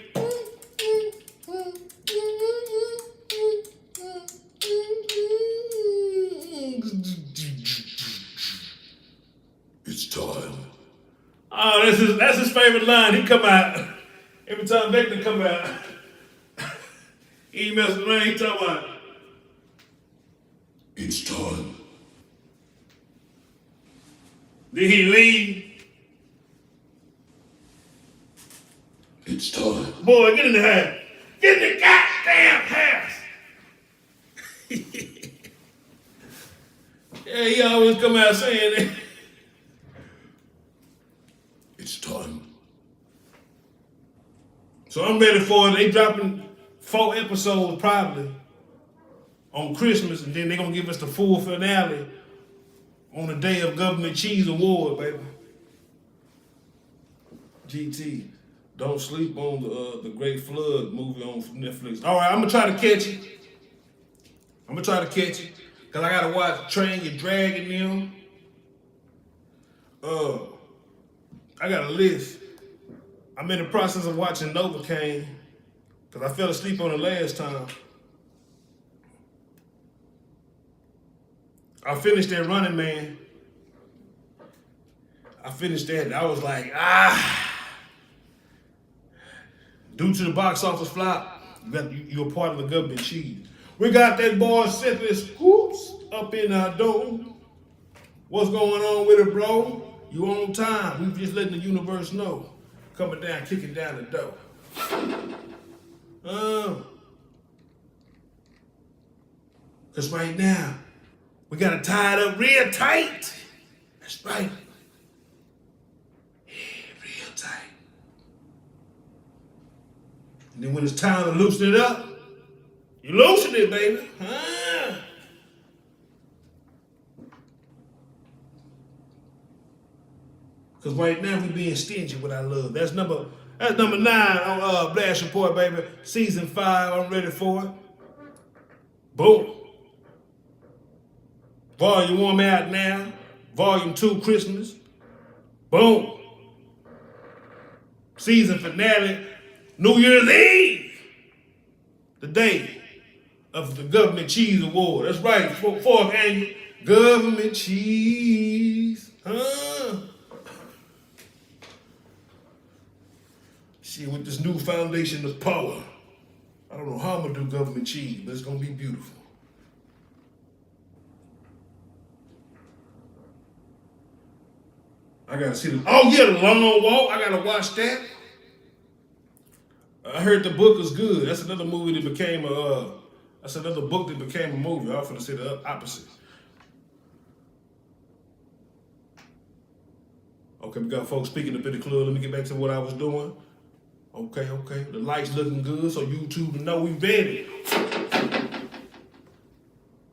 It's time. Oh, that's his favorite line. He come out every time Vecna come out. He messing around. He talking about it's time. Did he leave? It's time. Boy, get in the house. Get in the goddamn house. Yeah, he always come out saying that. It's time. So I'm ready for it. They dropping 4 episodes probably on Christmas, and then they're gonna give us the full finale on the day of Governor Cheese Award, baby. GT. Don't sleep on the Great Flood movie on Netflix. All right, I'm gonna try to catch it. Cause I gotta watch Train Your Dragon them. I got a list. I'm in the process of watching Novocaine, cause I fell asleep on it last time. I finished that Running Man. I finished that and I was like, Due to the box office flop, you're part of the government cheese. We got that boy Simply Scoops up in our dome. What's going on with it, bro? You on time. We just letting the universe know. Coming down, kicking down the door. Cause right now, we gotta tie it up real tight. That's right. Yeah, real tight. And then when it's time to loosen it up, you loosen exclusively, baby. Because right now we being stingy with our love. That's number 9 on Blast Report, baby. Season 5, I'm ready for it. Boom. Volume 1 out now. Volume 2, Christmas. Boom. Season finale, New Year's Eve. The day of the Government Cheese Award. That's right, 4th annual Government Cheese. See, with this new foundation of power, I don't know how I'm gonna do government cheese, but it's gonna be beautiful. I gotta see the, oh yeah, The Long Walk, I gotta watch that. I heard the book is good. That's another movie that became that's another book that became a movie. I'm finna say the opposite. Okay, we got folks speaking up in the club. Let me get back to what I was doing. Okay. The lights looking good, so YouTube know we ready.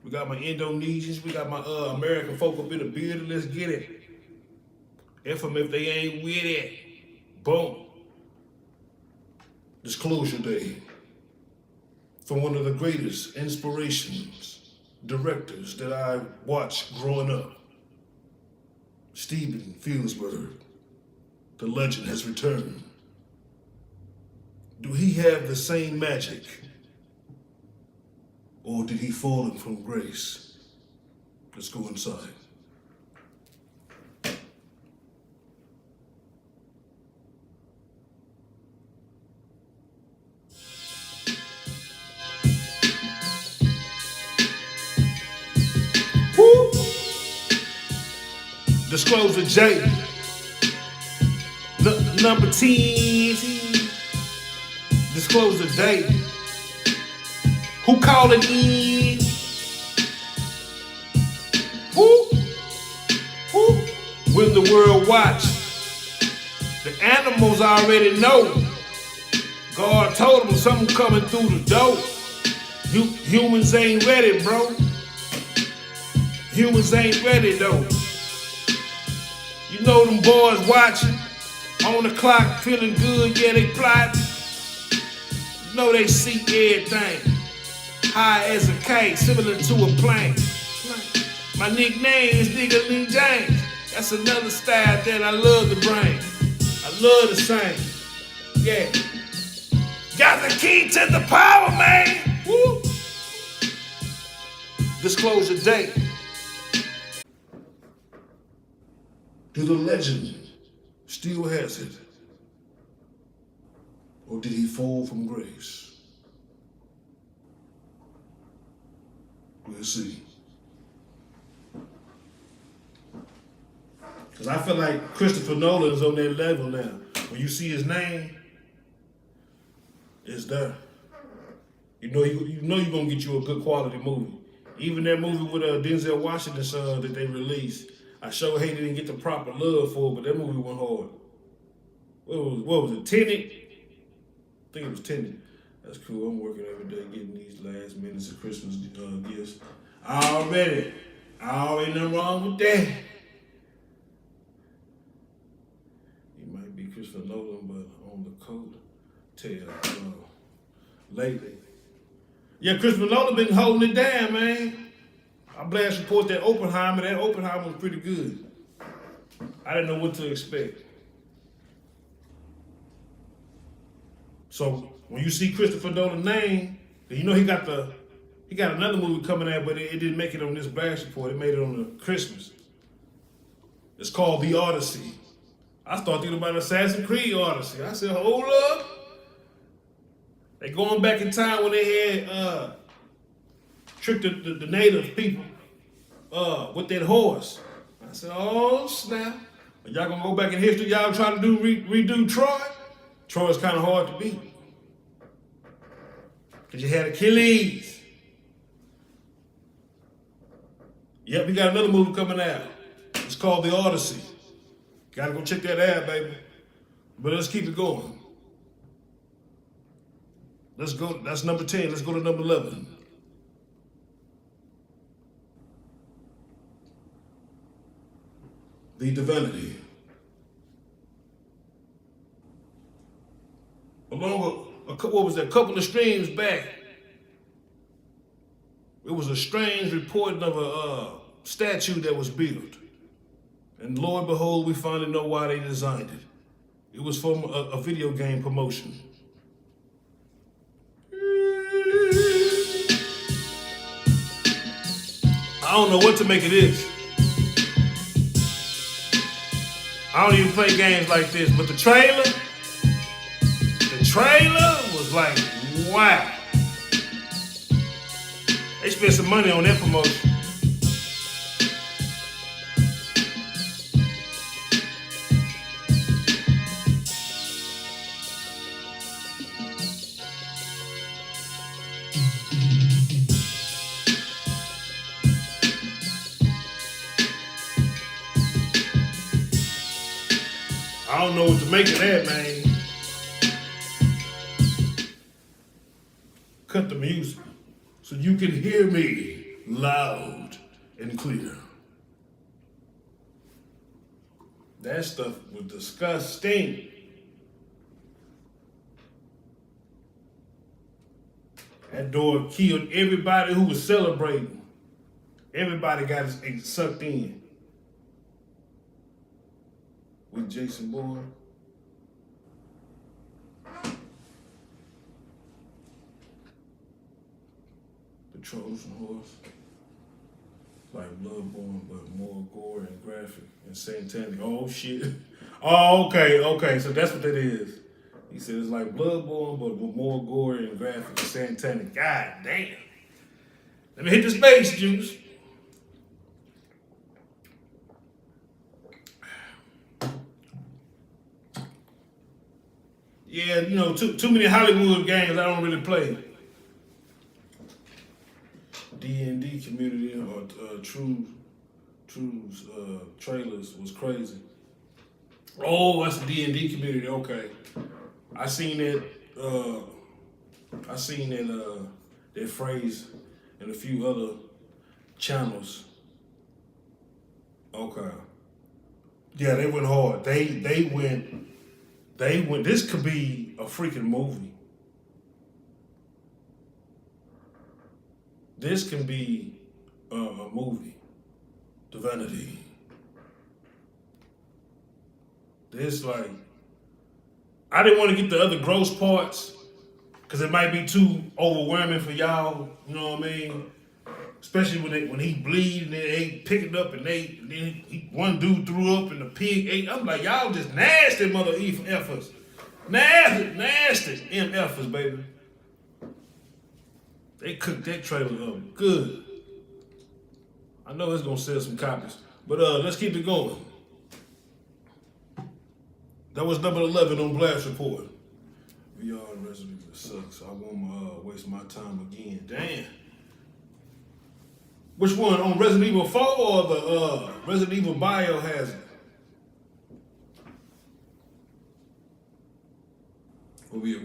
We got my Indonesians, we got my American folk up in the building. Let's get it. F them if they ain't with it. Boom. Disclosure Day. From one of the greatest inspirations, directors that I watched growing up. Steven Spielberg. The legend has returned. Do he have the same magic? Or did he fall from grace? Let's go inside. Woo! Disclosure J. Number 10. Disclosure Day. Who calling in? Who? When the world watch. The animals already know. God told them something coming through the door. Humans ain't ready, bro. Humans ain't ready, though. You know them boys watching. On the clock, feeling good, yeah, they plotting. You know they see everything. High as a kite, similar to a plane. My nickname is Digger Lee James. That's another style that I love to bring. I love to sing. Yeah. Got the key to the power, man. Woo. Disclosure Day. Do the legend still has it? Or did he fall from grace? We'll see. Because I feel like Christopher Nolan's on that level now. When you see his name, it's there. You know you're gonna get you a good quality movie. Even that movie with Denzel Washington's son that they released, I sure hated didn't get the proper love for it, but that movie went hard. What was it, Tenet? I think it was Tenet. That's cool. I'm working every day getting these last minutes of Christmas gifts. Already nothing wrong with that. He might be Christopher Nolan, but on the coat tail lately. Yeah, Christopher Nolan been holding it down, man. I'm glad to report that Oppenheimer was pretty good. I didn't know what to expect. So when you see Christopher Nolan's name, you know he got another movie coming out, but it didn't make it on this Blast Report. It made it on the Christmas. It's called The Odyssey. I started thinking about Assassin's Creed Odyssey. I said, hold up. They going back in time when they had tricked the native people with that horse. I said, oh snap. Y'all gonna go back in history, y'all trying to redo Troy? Troy's kind of hard to beat. Because you had Achilles. Yep, we got another movie coming out. It's called The Odyssey. Gotta go check that out, baby. But let's keep it going. Let's go, that's number 10. Let's go to number 11. the Divinity. Along a couple of streams back, it was a strange reporting of a statue that was built. And lo and behold, we finally know why they designed it. It was from a video game promotion. I don't know what to make of this. I don't even play games like this, but the trailer was like, wow. They spent some money on that promotion. I don't know what to make of that, man. Cut the music so you can hear me loud and clear. That stuff was disgusting. That door killed everybody who was celebrating. Everybody got sucked in. With Jason Bourne. The Trojan horse. Like Bloodborne, but more gore and graphic and satanic. Oh shit. Oh, okay. So that's what that is. He said it's like Bloodborne, but with more gore and graphic and satanic. God damn. Let me hit the space juice. Yeah, you know, too many Hollywood games I don't really play. D&D community or True trailers was crazy. Oh, that's the D&D community. Okay, I seen that. That phrase in a few other channels. Okay. Yeah, they went hard. They went. This could be a freaking movie. This can be a movie. Divinity. This like, I didn't want to get the other gross parts because it might be too overwhelming for y'all. You know what I mean? Especially when he bleed and they pick it up and one dude threw up and the pig ate. I'm like, y'all just nasty mother effers. Nasty MFers, baby. They cooked that trailer up good. I know it's gonna sell some copies. But let's keep it going. That was number 11 on Blast Report. VR and Resonant sucks. I won't waste my time again. Damn. Which one? On Resident Evil 4 or the Resident Evil Biohazard? Where we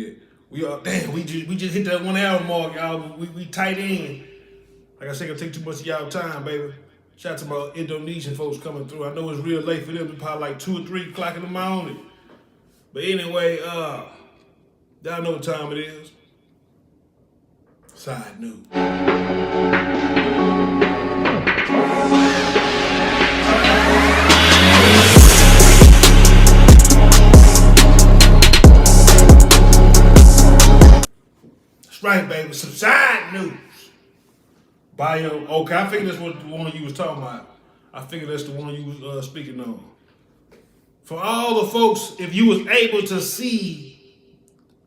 at? We are, damn, we just hit that 1 hour mark, y'all. We tight in. Like I said, I take too much of y'all time, baby. Shout out to my Indonesian folks coming through. I know it's real late for them. It's probably like 2 or 3 o'clock in the morning. But anyway, y'all know what time it is. Sidenews. That's right, baby. Some side news. Bio. Okay, I figured that's what the one you was talking about. I figured that's the one you was speaking on. For all the folks, if you was able to see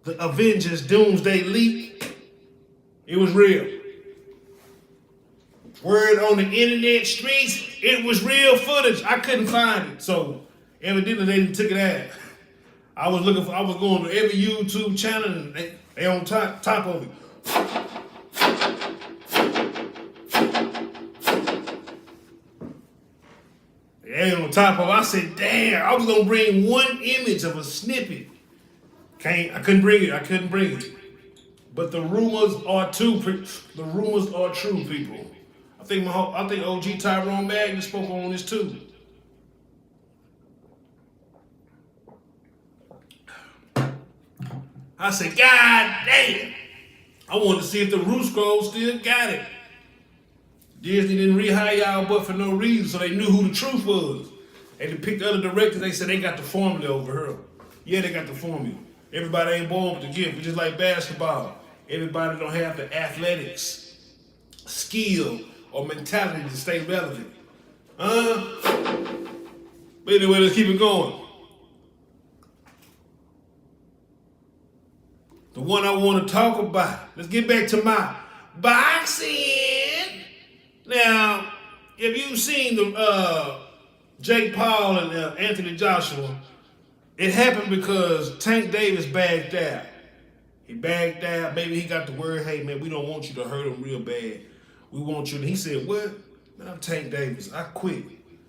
the Avengers doomsday leak, it was real. Word on the internet streets, it was real footage. I couldn't find it. So evidently they took it out. I was going to every YouTube channel and they on top of it. They on top of it. I said, damn, I was gonna bring one image of a snippet. I couldn't bring it. But the rumors are true. The rumors are true, people. I think OG Tyrone Magnet spoke on this too. I said, God damn. I wanted to see if the Root Scroll still got it. Disney didn't rehire y'all but for no reason, so they knew who the truth was. And they picked other directors, they said they got the formula over here. Yeah, they got the formula. Everybody ain't born with the gift, it's just like basketball. Everybody don't have the athletics, skill, or mentality to stay relevant. But anyway, let's keep it going. The one I want to talk about. Let's get back to my boxing. Now, if you've seen the Jake Paul and Anthony Joshua, it happened because Tank Davis bagged out. He bagged out. Maybe he got the word, hey, man, we don't want you to hurt him real bad. We want you to. He said, what? Man, I'm Tank Davis. I quit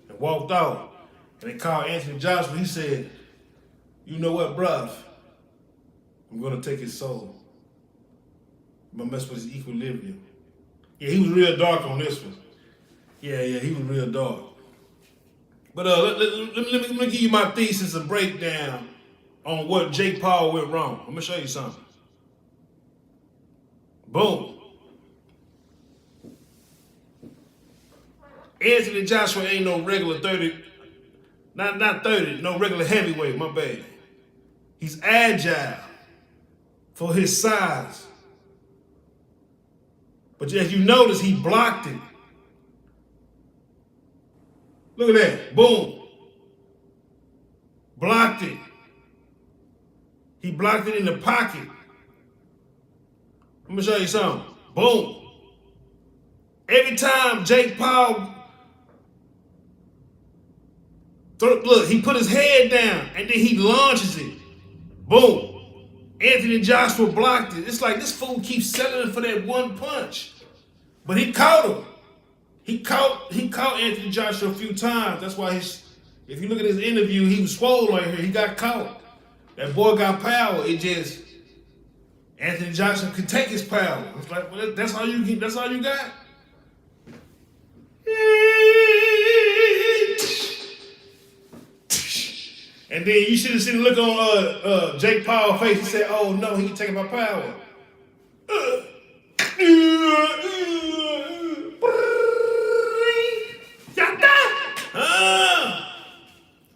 and walked off. And they called Anthony Joshua. He said, you know what, bruv? I'm going to take his soul. I'm going to mess with his equilibrium. Yeah, he was real dark on this one. Yeah, he was real dark. But let me give you my thesis and breakdown on what Jake Paul went wrong. I'm going to show you something. Boom. Anthony Joshua ain't no regular 30, not 30, no regular heavyweight, my bad. He's agile for his size. But as you notice, he blocked it. Look at that, boom. Blocked it. He blocked it in the pocket. Let me show you something. Boom. Every time Jake Paul, look, he put his head down and then he launches it. Boom. Anthony Joshua blocked it. It's like this fool keeps settling for that one punch. But he caught him. He caught Anthony Joshua a few times. That's why if you look at his interview, he was swole right here. He got caught. That boy got power. Anthony Joshua could take his power. It's like, well, that's all you get. That's all you got. And then you should have seen the look on Jake Paul's face. He said, "Oh no, he taking my power."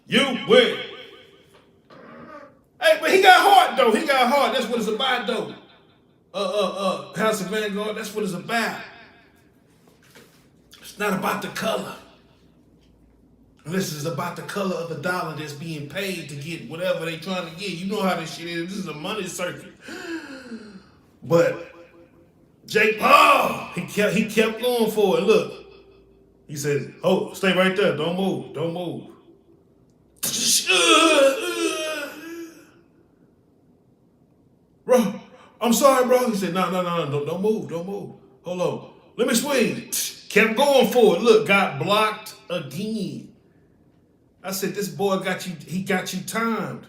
You win. Hey, but he got heart though. He got heart. That's what it's about though. House of Vanguard. That's what it's about. It's not about the color. This is about the color of the dollar that's being paid to get whatever they trying to get. You know how this shit is. This is a money circuit. But Jake Paul, he kept going for it. Look, he said, "Oh, stay right there. Don't move. Don't move." Bro, I'm sorry, bro. He said, no, don't move. Hold on. Let me swing. Kept going for it. Look, got blocked again. I said, this boy got you timed.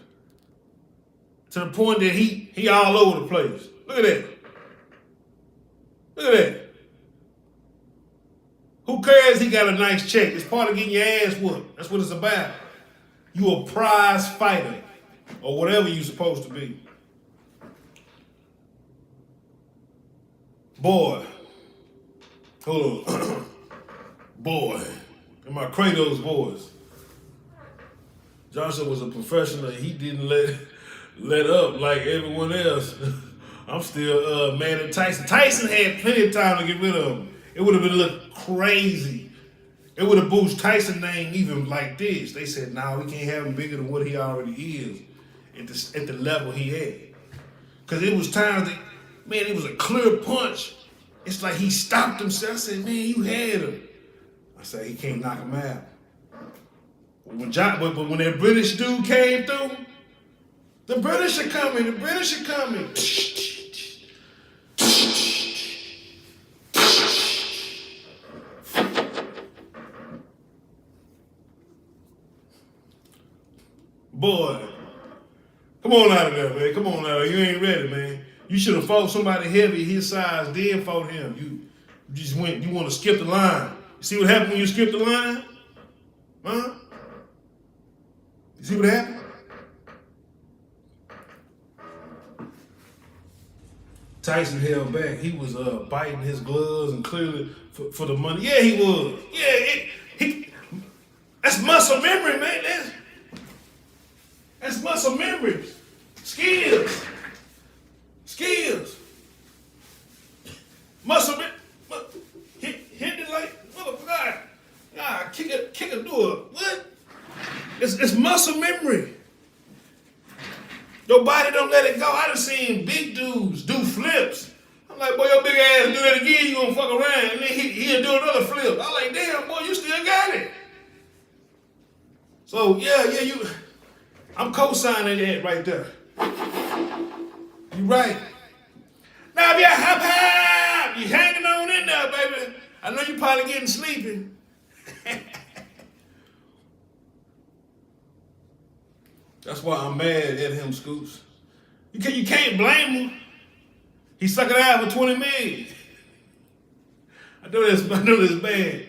To the point that he all over the place. Look at that. Look at that. Who cares he got a nice check? It's part of getting your ass whooped. That's what it's about. You a prize fighter. Or whatever you're supposed to be. Boy. Hold on. Boy. And my Kratos voice. Johnson was a professional. He didn't let up like everyone else. I'm still mad at Tyson. Tyson had plenty of time to get rid of him. It would have been look crazy. It would have boosted Tyson's name even like this. They said, nah, we can't have him bigger than what he already is at the level he had. Because it was times that, man, it was a clear punch. It's like he stopped himself. I said, man, you had him. I said, he can't knock him out. But when that British dude came through, the British are coming. Boy, come on out of there, man. Come on out of there. You ain't ready, man. You should have fought somebody heavy his size, then fought him. You just went, you want to skip the line. You see what happened when you skip the line? Huh? You see what happened? Tyson held back. He was biting his gloves and clearly for the money. Yeah, he was. Yeah, that's muscle memory, man. That's muscle memory. Skills. Muscle memory. Hit it like motherfucker. Kick it, do it. What? It's muscle memory. Your body don't let it go. I done seen big dudes do flips. I'm like, boy, your big ass do that again, you gonna fuck around. And then he'll do another flip. I'm like, damn, boy, you still got it. So, yeah, I'm co-signing that right there. You right. Now, if you're hop, you hanging on in there, baby. I know you probably getting sleepy. That's why I'm mad at him, Scoops. You can't blame him. He sucked it out for 20 million. I know that's bad.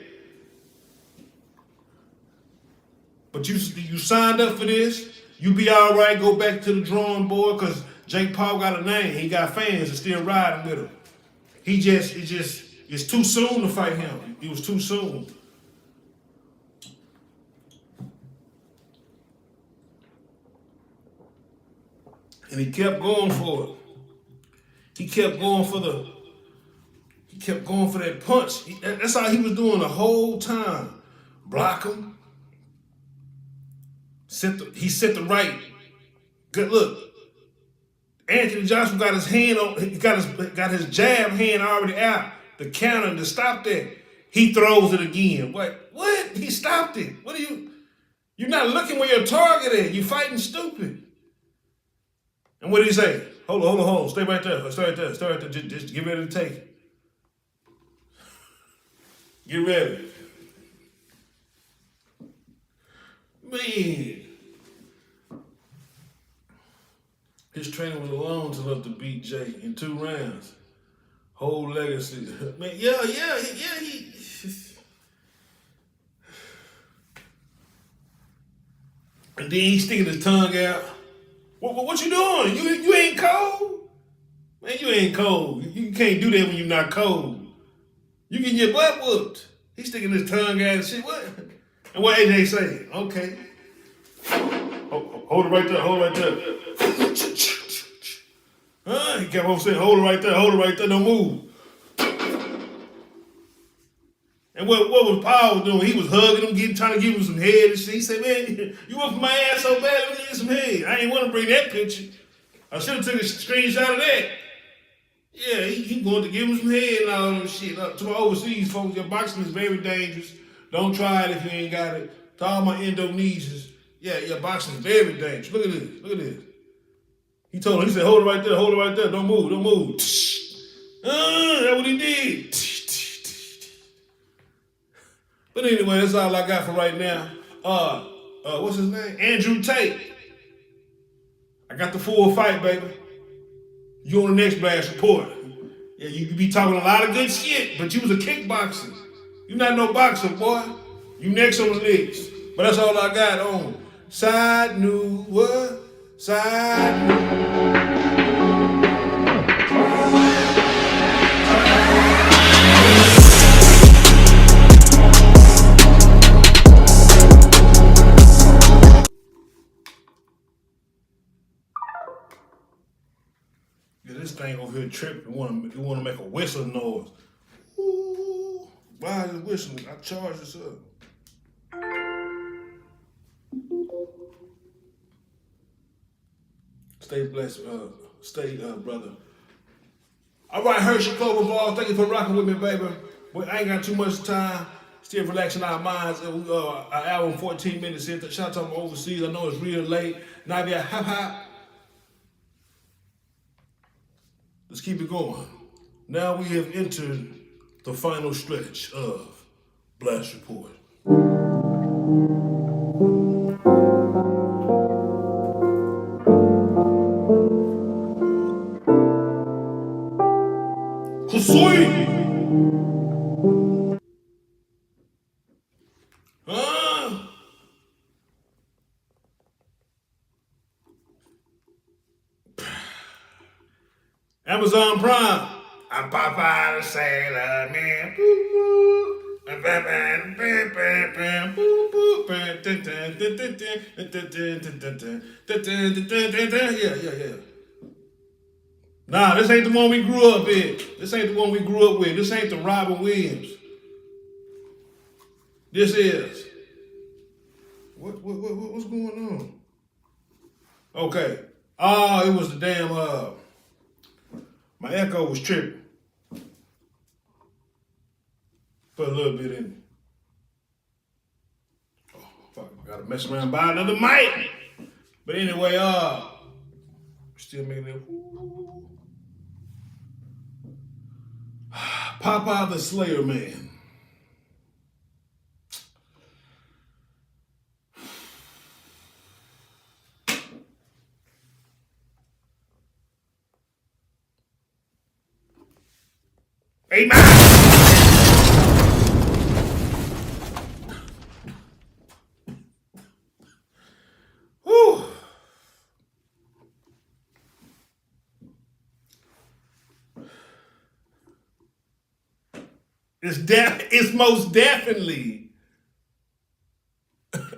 But you signed up for this. You be all right. Go back to the drawing board because Jake Paul got a name. He got fans that still riding with him. It's too soon to fight him. It was too soon. And he kept going for it. He kept going for that punch. That's how he was doing the whole time. Block him. He set the right. Good look. Anthony Johnson got his hand on. He got his jab hand already out. The counter to stop that. He throws it again. What? He stopped it. What are you? You're not looking where your target is. You're fighting stupid. And what did he say? Hold on. Stay right there. Stay right there. Just get ready to take it. Get ready. Man. His trainer was alone enough to beat Jay in 2 rounds. Whole legacy. Man, yeah, he... And then he's sticking his tongue out. What you doing? You ain't cold? Man, you ain't cold. You can't do that when you're not cold. You getting your butt whooped. He's sticking his tongue out and shit. What? And what AJ say? Okay. Hold it right there. He kept on saying, hold it right there, don't move. And what was Paul doing? He was hugging him, trying to give him some head and shit. He said, man, you whooped my ass so bad, let me get some head. I ain't want to bring that picture. I should have took a screenshot of that. Yeah, he going to give him some head and all that shit. To my overseas folks, your boxing is very dangerous. Don't try it if you ain't got it. To all my Indonesians, yeah, your boxing is very dangerous. Look at this. He told him, he said, hold it right there, don't move. That's what he did. But anyway, that's all I got for right now. What's his name? Andrew Tate. I got the full fight, baby. You on the next Blast Report. Yeah, you be talking a lot of good shit, but you was a kickboxer. You not no boxer, boy. You next on the list. But that's all I got on Sidenews. What? Sidenews. Yeah, this thing over here tripping. You want to make a whistle noise. Ooh, why is it whistling? I charge this up. Stay blessed, brother. All right, Hershey Clover Ball, thank you for rocking with me, baby. Well, I ain't got too much time. Still relaxing our minds. An hour and 14 minutes in. Shout out to my overseas. I know it's real late. Now, yeah, hop. Let's keep it going. Now we have entered the final stretch of Blast Report. Sweet! Amazon Prime. I'm Popeye the Sailor Man. Boo, boo. Yeah, yeah. Nah, this ain't the one we grew up in. This ain't the one we grew up with. This ain't the Robin Williams. This is. What's going on? Okay. Oh, it was the damn my echo was tripping. Put a little bit in it. Oh, fuck, I gotta mess around and buy another mic. But anyway, still making it. Popeye the Slayer, man. Amen. Whew. It's most definitely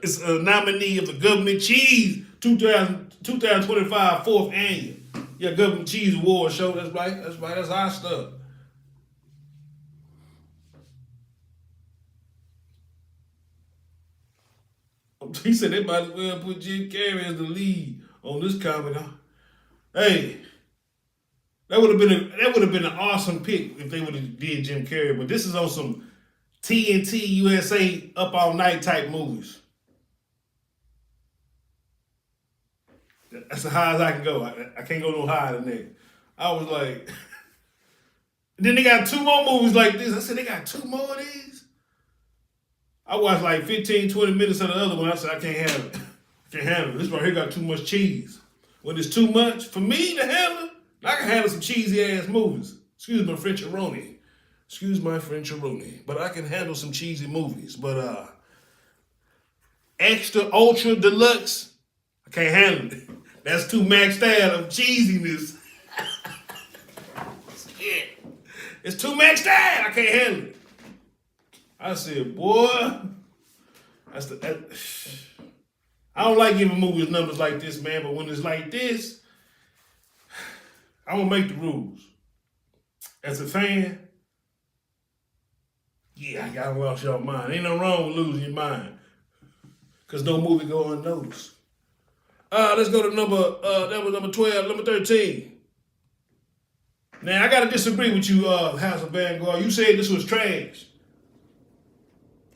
it's a nominee of the Government Cheese 2025 4th annual. Yeah, Government Cheese Award show. That's right. That's our stuff. He said they might as well put Jim Carrey as the lead on this comedy. Hey, that would have been an awesome pick if they would have did Jim Carrey. But this is on some TNT USA up all night type movies. That's as high as I can go. I can't go no higher than that. I was like, then they got 2 more movies like this. I said they got 2 more of these. I watched like 15, 20 minutes of the other one. I said, I can't handle it. I can't handle it. This right here got too much cheese. When it's too much for me to handle, I can handle some cheesy ass movies. Excuse my French-aroni. But I can handle some cheesy movies. But extra, ultra, deluxe, I can't handle it. That's too maxed out of cheesiness. Shit. It's too maxed out. I can't handle it. I said, boy, I don't like giving movies numbers like this, man, but when it's like this, I'm going to make the rules. As a fan, yeah, I got to lost your mind. Ain't no wrong with losing your mind, because no movie go unnoticed. Let's go to that was number 12, number 13. Now, I got to disagree with you, House of Vanguard. You said this was trash.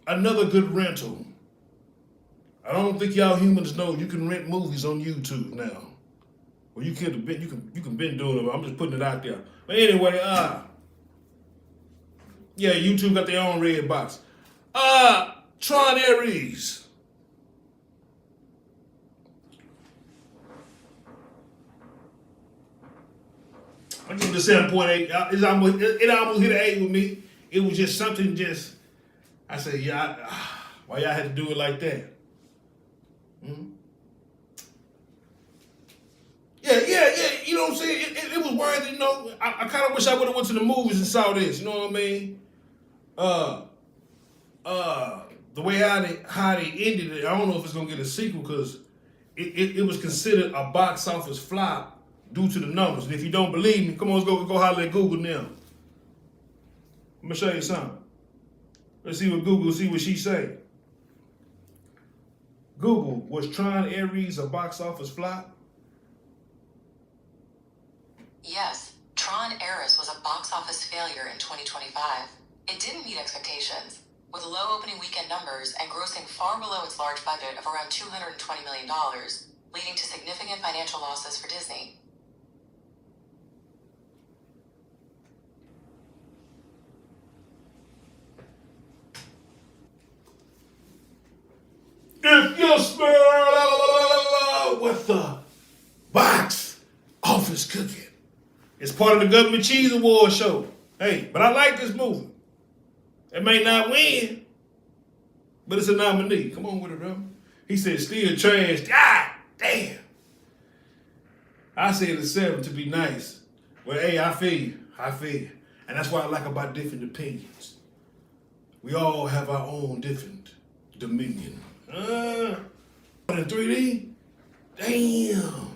Another good rental. I don't think y'all humans know you can rent movies on YouTube now. Well, you can been doing it. I'm just putting it out there. But anyway, yeah, YouTube got their own red box. Tron Aries. I give it a 7.8. It almost hit an 8 with me. It was just something I said, yeah, why y'all had to do it like that? Mm-hmm. Yeah, you know what I'm saying? It was worthy, you know. I kind of wish I would have went to the movies and saw this, you know what I mean? The way how they ended it, I don't know if it's going to get a sequel because it was considered a box office flop due to the numbers. And if you don't believe me, come on, let's go holler at Google now. I'm going to show you something. Let's see what Google, see what she say. Google, was Tron Aries a box office flop? Yes, Tron Aries was a box office failure in 2025. It didn't meet expectations, with low opening weekend numbers and grossing far below its large budget of around $220 million, leading to significant financial losses for Disney. If you smell what the box office cooking, it's part of the Government Cheese Award show. Hey, but I like this movie. It may not win, but it's a nominee. Come on with it, bro. He said still trash. God damn. I said a 7 to be nice. Well, hey, I feel you. And that's what I like about different opinions. We all have our own different dominion. In 3D? Damn.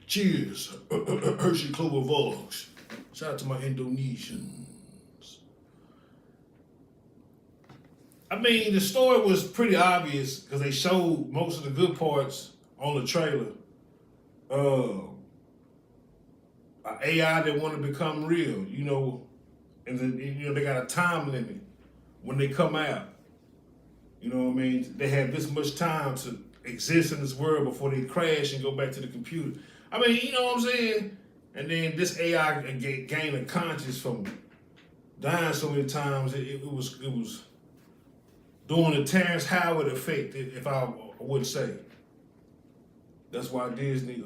Cheers. Hershey Clover Vlogs. Shout out to my Indonesians. I mean, the story was pretty obvious because they showed most of the good parts on the trailer. An AI that want to become real, and then, they got a time limit when they come out. You know what I mean? They have this much time to exist in this world before they crash and go back to the computer. I mean, you know what I'm saying? And then this AI gained a conscience from dying so many times. It was doing the Terrence Howard effect, if I would say. That's why Disney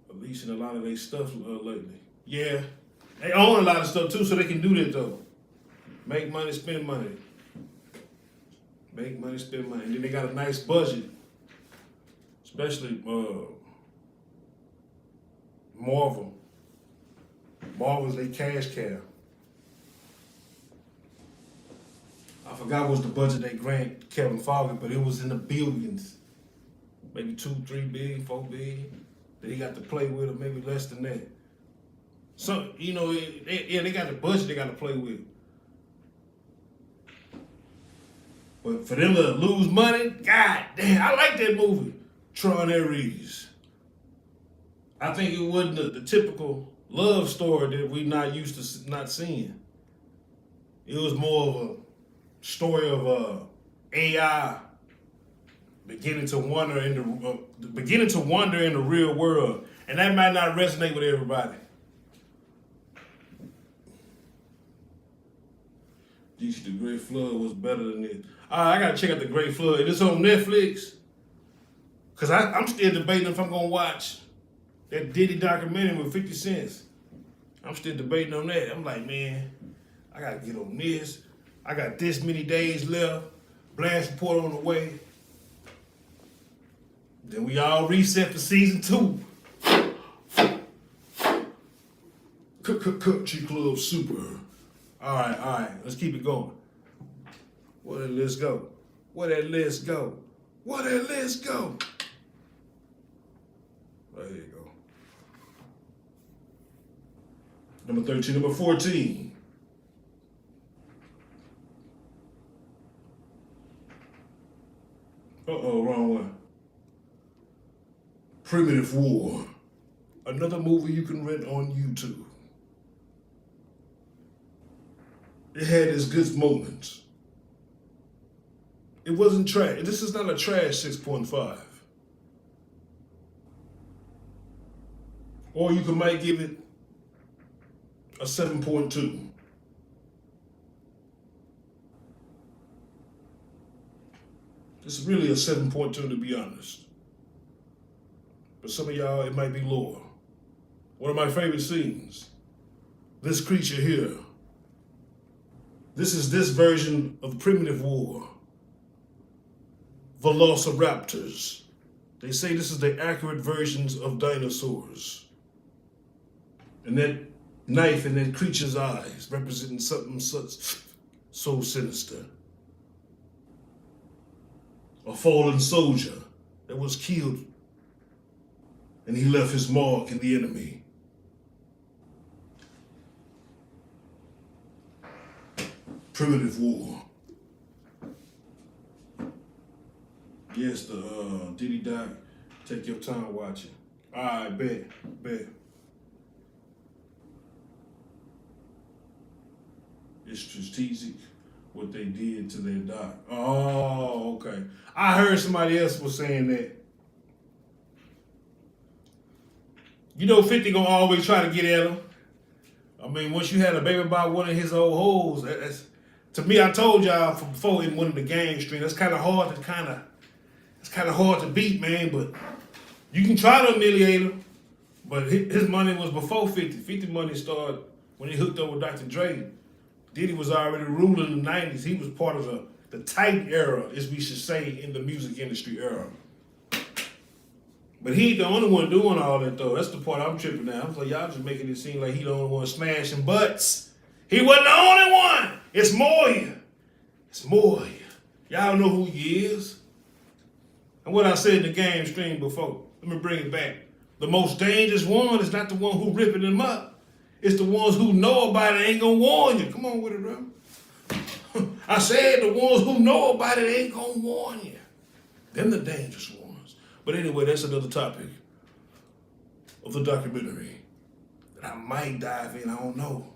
releasing a lot of their stuff lately. Yeah, they own a lot of stuff too, so they can do that though. Make money, spend money. Make money, spend money. And then they got a nice budget, especially Marvel. Marvel's their cash cow. I forgot what was the budget they grant Kevin Feige, but it was in the billions. Maybe 2, 3 billion, 4 billion. That he got to play with, or maybe less than that. So, they got the budget they got to play with. But for them to lose money, god damn, I like that movie, Tron Aries. I think it wasn't the typical love story that we not used to not seeing. It was more of a story of AI beginning to wonder in the real world, and that might not resonate with everybody. The Great Flood was better than this. I gotta check out The Great Flood. It's on Netflix. Cause I'm still debating if I'm gonna watch that Diddy documentary with 50 Cent. I'm still debating on that. I'm like, man, I gotta get on this. I got this many days left. Blast report on the way. Then we all reset for season 2. Country Club Super. All right. Let's keep it going. Where that list go? Right, here you go. Number 13, number 14. Wrong one. Primitive War. Another movie you can rent on YouTube. It had its good moments. It wasn't trash. This is not a trash 6.5. Or you might give it a 7.2. This is really a 7.2 to be honest. But some of y'all, it might be lower. One of my favorite scenes. This creature here. This is this version of Primitive War. Velociraptors. They say this is the accurate versions of dinosaurs. And that knife in that creature's eyes representing something so sinister. A fallen soldier that was killed and he left his mark in the enemy. Primitive War. Yes, the Diddy doc. Take your time watching. All right, bet. It's strategic what they did to their doc. Oh, okay. I heard somebody else was saying that. 50 gonna always try to get at him. I mean, once you had a baby by one of his old hoes, that's, to me, I told y'all from before in one of the game stream, that's kind of hard to beat, man. But you can try to humiliate him. But his money was before 50. 50 money started when he hooked up with Dr. Dre. Diddy was already ruling in the 90s. He was part of the tight era, as we should say, in the music industry era. But he ain't the only one doing all that though. That's the part I'm tripping now. I'm like, y'all just making it seem like he the only one smashing butts. He wasn't the only one. It's more here. It's more here. Y'all know who he is. And what I said in the game stream before, let me bring it back. The most dangerous one is not the one who ripping them up. It's the ones who know about it ain't gonna warn you. Come on with it, bro. I said the ones who know about it ain't gonna warn you. Them the dangerous ones. But anyway, that's another topic of the documentary that I might dive in, I don't know.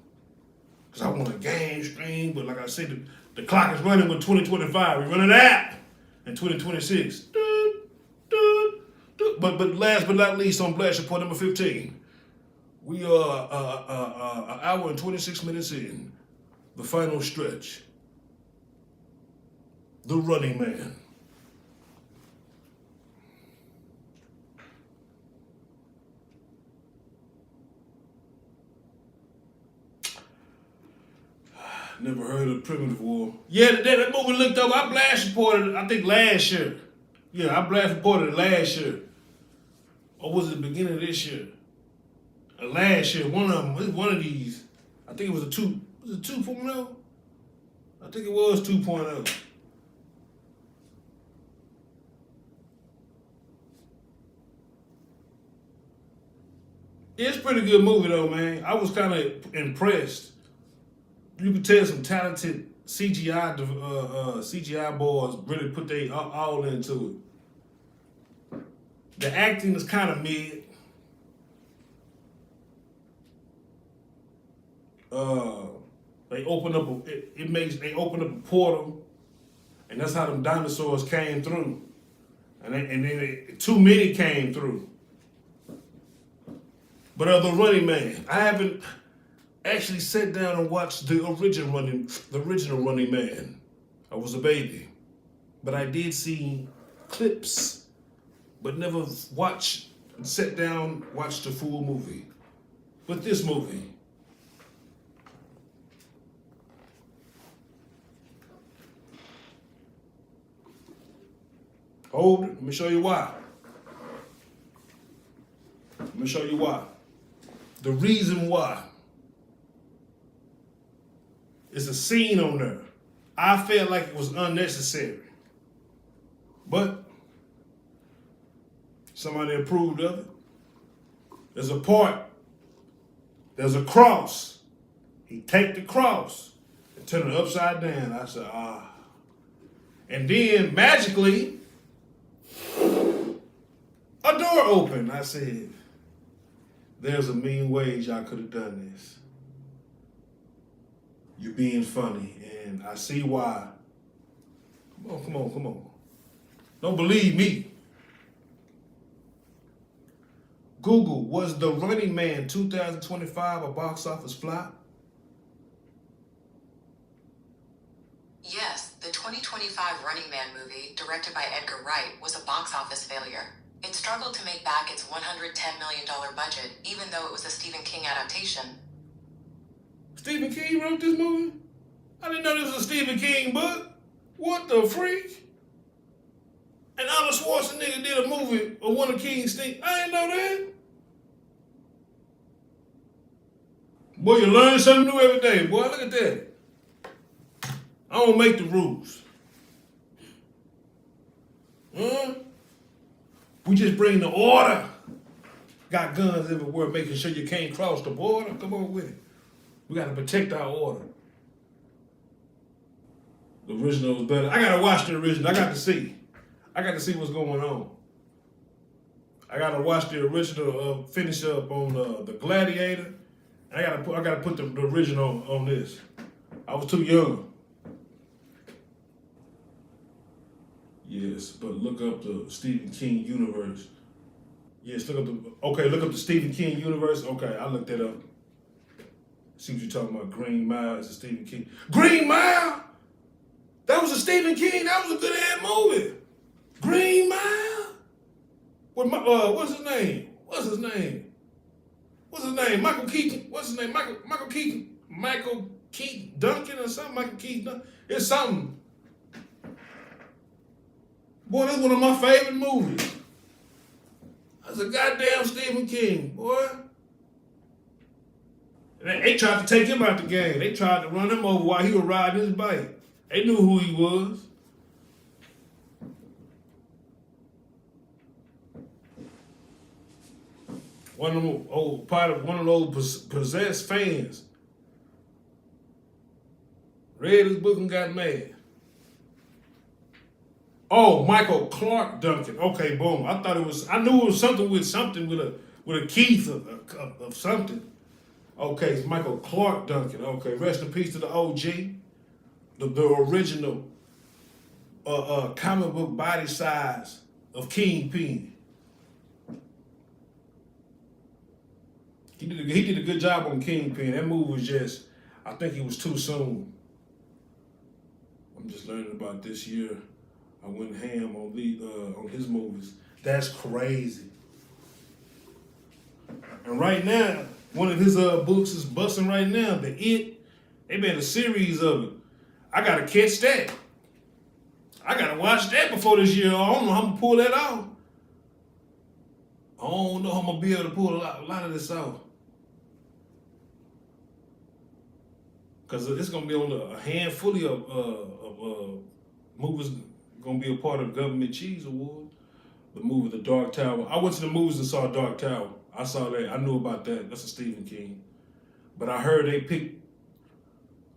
Because I want a game stream, but like I said, the clock is running with 2025. We're running out in 2026. But last but not least, on Blast Report number 15, we are an hour and 26 minutes in, the final stretch. The Running Man. Never heard of Primitive War. Yeah, that movie looked up. I blast reported it, I think last year. Yeah, I blast reported it last year. Or was it the beginning of this year? Last year, one of these. I think it was was it 2.0? I think it was 2.0. It's a pretty good movie though, man. I was kind of impressed. You could tell some talented CGI boys really put their all into it. The acting is kind of mid. They open up they open up a portal, and that's how them dinosaurs came through, and then too many came through. But the Running Man, I haven't actually sat down and watched the original Running Man. I was a baby, but I did see clips, but never sat down, watched the full movie. But this movie, hold it, let me show you why. The reason why. It's a scene on there. I felt like it was unnecessary. But somebody approved of it. There's a part. There's a cross. He take the cross and turn it upside down. I said, ah. And then magically, a door opened. I said, there's a million ways y'all could have done this. You're being funny, and I see why. Come on. Don't believe me. Google, was The Running Man 2025 a box office flop? Yes, the 2025 Running Man movie, directed by Edgar Wright, was a box office failure. It struggled to make back its $110 million budget, even though it was a Stephen King adaptation. Stephen King wrote this movie? I didn't know this was a Stephen King book. What the freak? And Arnold Schwarzenegger did a movie of one of King's things. I didn't know that. Boy, you learn something new every day. Boy, look at that. I don't make the rules. We just bring the order. Got guns everywhere, making sure you can't cross the border. Come on with it. We gotta protect our order. The original was better. I gotta watch the original. I got to see what's going on. I gotta watch the original, finish up on the Gladiator. I gotta put the original on this. I was too young. Yes, but look up the Stephen King universe. Yes, look up the Stephen King universe. Okay, I looked that up. See what you're talking about. Green Mile is a Stephen King. Green Mile? That was a Stephen King. That was a good ass movie. Green Mile? What's his name? Michael Keaton. What's his name? Michael Keaton. Michael Keaton Duncan or something? Michael Keaton Duncan. It's something. Boy, that's one of my favorite movies. That's a goddamn Stephen King, boy. They tried to take him out the game. They tried to run him over while he was riding his bike. They knew who he was. One of those possessed fans read his book and got mad. Oh, Michael Clark Duncan. Okay, boom. I knew it was something with a Keith of something. Okay, it's Michael Clark Duncan. Okay, rest in peace to the OG, the original comic book body size of Kingpin. He did a good job on Kingpin. That movie was just, I think he was too soon. I'm just learning about this year. I went ham on his movies. That's crazy. And right now, one of his books is busting right now. The It. They made a series of it. I gotta catch that. I gotta watch that before this year. I don't know how I'm gonna pull that off. I don't know how I'm gonna be able to pull a lot of this off. Because it's going to be on a handful of movies going to be a part of the Government Cheese Award. The movie The Dark Tower. I went to the movies and saw Dark Tower. I saw that. I knew about that. That's a Stephen King. But I heard they picked,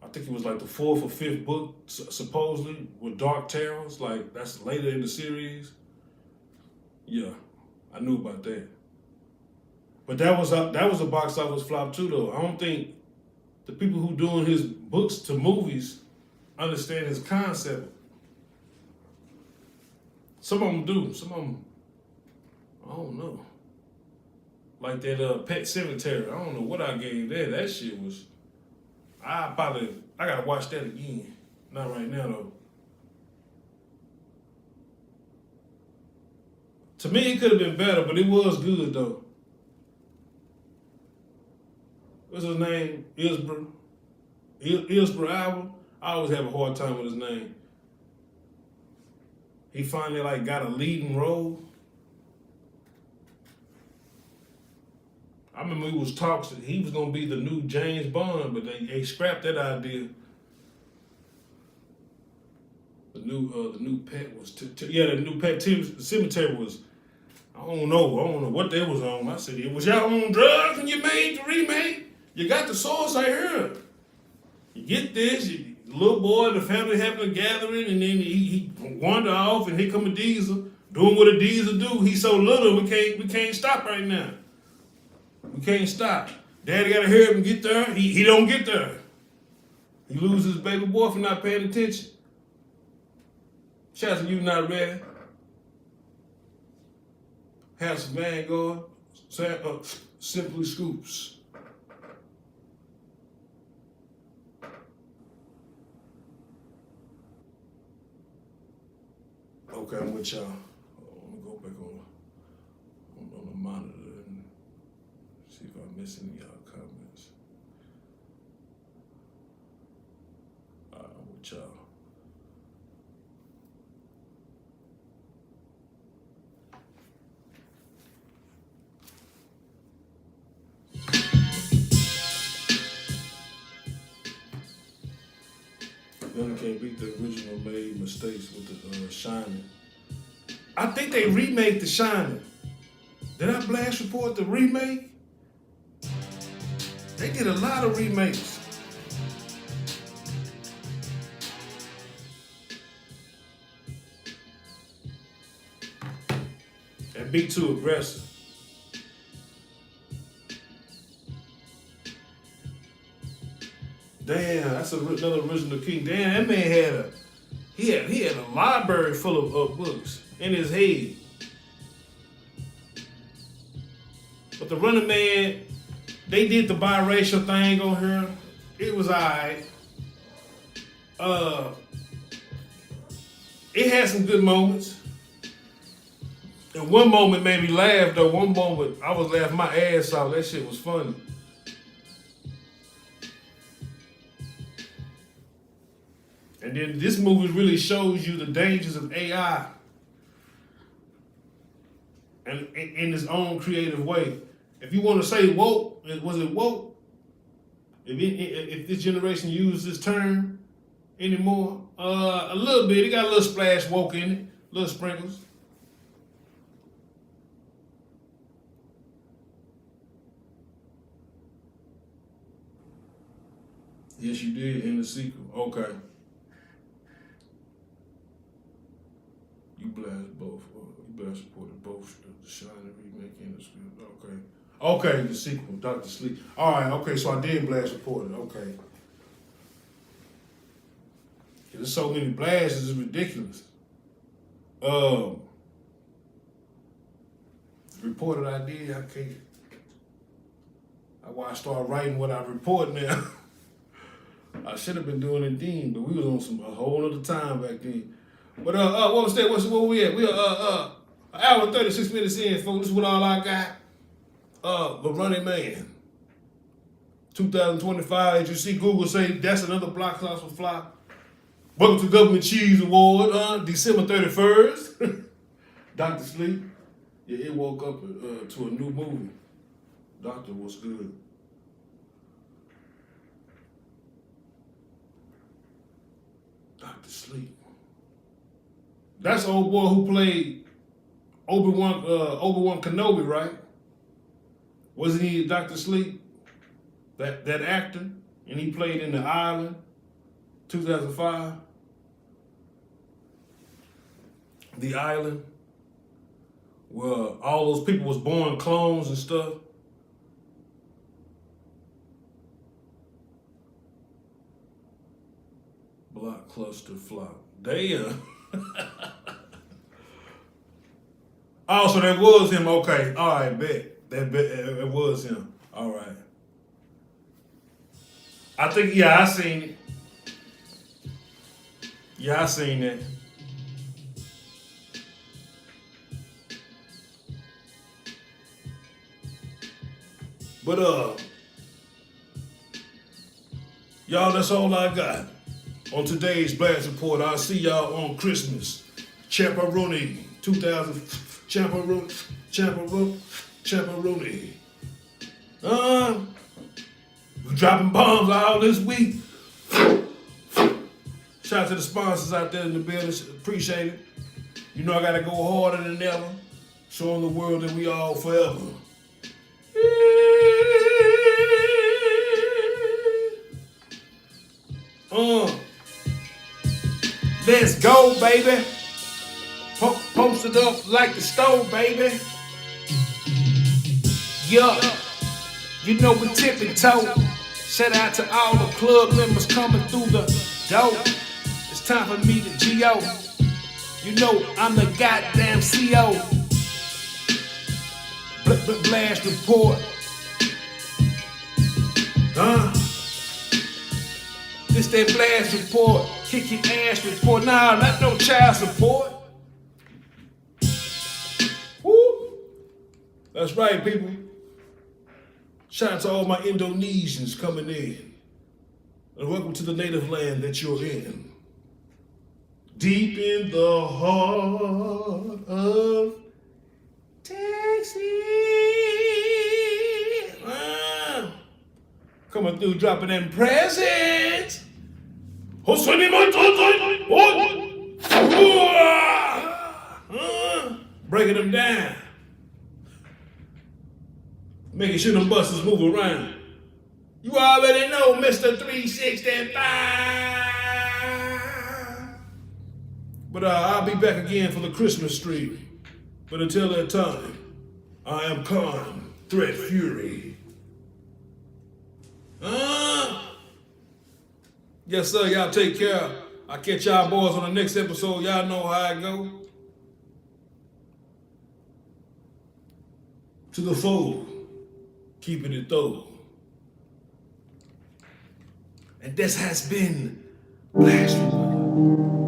I think it was like the 4th or 5th book, supposedly, with Dark Towers. Like, that's later in the series. Yeah, I knew about that. But that was a box office flop too, though. I don't think the people who doing his books to movies understand his concept. Some of them do. Some of them, I don't know. Like that Pet Cemetery. I don't know what I gave that. That shit was, I gotta watch that again. Not right now though. To me, it could have been better, but it was good though. What's his name? Isbro Albert. I always have a hard time with his name. He finally got a leading role. I remember it was talks that he was gonna be the new James Bond, but they scrapped that idea. The new Pet was the new Pet Cemetery was. I don't know what they was on. I said, it was y'all on drugs and you made the remake. You got the source right here. You get this, the little boy and the family having a gathering, and then he wander off, and here come a Diesel doing what a Diesel do. He's so little, we can't stop right now. We can't stop. Daddy gotta hurry up and get there. He don't get there. He loses his baby boy for not paying attention. Shouts to You Not Ready. House of Vanguard. Simply Scoops. Okay, I'm with y'all. I'm gonna go back on the monitor and see if I miss any of y'all comments. All right, I'm with y'all. Young can't beat the original made mistakes with the Shining. I think they remade The Shining. Did I blast report the remake? They did a lot of remakes. And be too aggressive. Damn, that's another original King. Damn, that man had a library full of books in his head. But the Running Man, they did the biracial thing on here. It was alright. It had some good moments. And one moment made me laugh though. One moment I was laughing my ass off. That shit was funny. And then this movie really shows you the dangers of AI. and in his own creative way. If you want to say woke, was it woke? If this generation uses this term anymore, a little bit. It got a little splash woke in it, little sprinkles. Yes, you did in the sequel. Okay. You blast both. You blast supported both the Shining remake and the script. Okay. Okay, the sequel, Dr. Sleep. All right, okay, so I did blast supported. Okay. There's so many blasts, it's ridiculous. Reported I did, I can't. That's why I started writing what I report now. I should have been doing it then, but we was on a whole other time back then. But what was that? Where we at? We an hour and 36 minutes in, folks. This is what all I got. The Running Man. 2025, as you see Google say, that's another block house for flop. Welcome to Government Cheese Award, December 31st. Dr. Sleep. Yeah, it woke up to a new movie. Doctor was good. Dr. Sleep. That's the old boy who played Obi-Wan Kenobi, right? Wasn't he Dr. Sleep? That actor? And he played in The Island, 2005. The Island, where all those people was born clones and stuff. Block cluster flop. Damn. Oh, so that was him. Okay. All right, bet. It was him. All right. I think, yeah, I seen it. Yeah, I seen it. But, y'all, that's all I got on today's Blast Report. I'll see y'all on Christmas. Champeroni, 2000, Champeroni. We're dropping bombs all this week. Shout out to the sponsors out there in the building. Appreciate it. You know I gotta go harder than ever. Showing the world that we all forever. Let's go, baby. Post it up like the stove, baby. Yeah. You know we tipping toe. Shout out to all the club members coming through the door. It's time for me to G.O. You know I'm the goddamn C.O. Blast report. This that blast report. Kick your ass report. Nah, not no child support. Woo. That's right, people. Shout out to all my Indonesians coming in. And welcome to the native land that you're in. Deep in the heart of Texas. Coming through, dropping them presents. Breaking them down. Making sure them buses move around. You already know, Mr. 365. But I'll be back again for the Christmas stream. But until that time, I am Khan, Threat Fury. Yes, sir, y'all take care. I'll catch y'all boys on the next episode. Y'all know how I go. To the fold, keeping it though. And this has been Blast Report.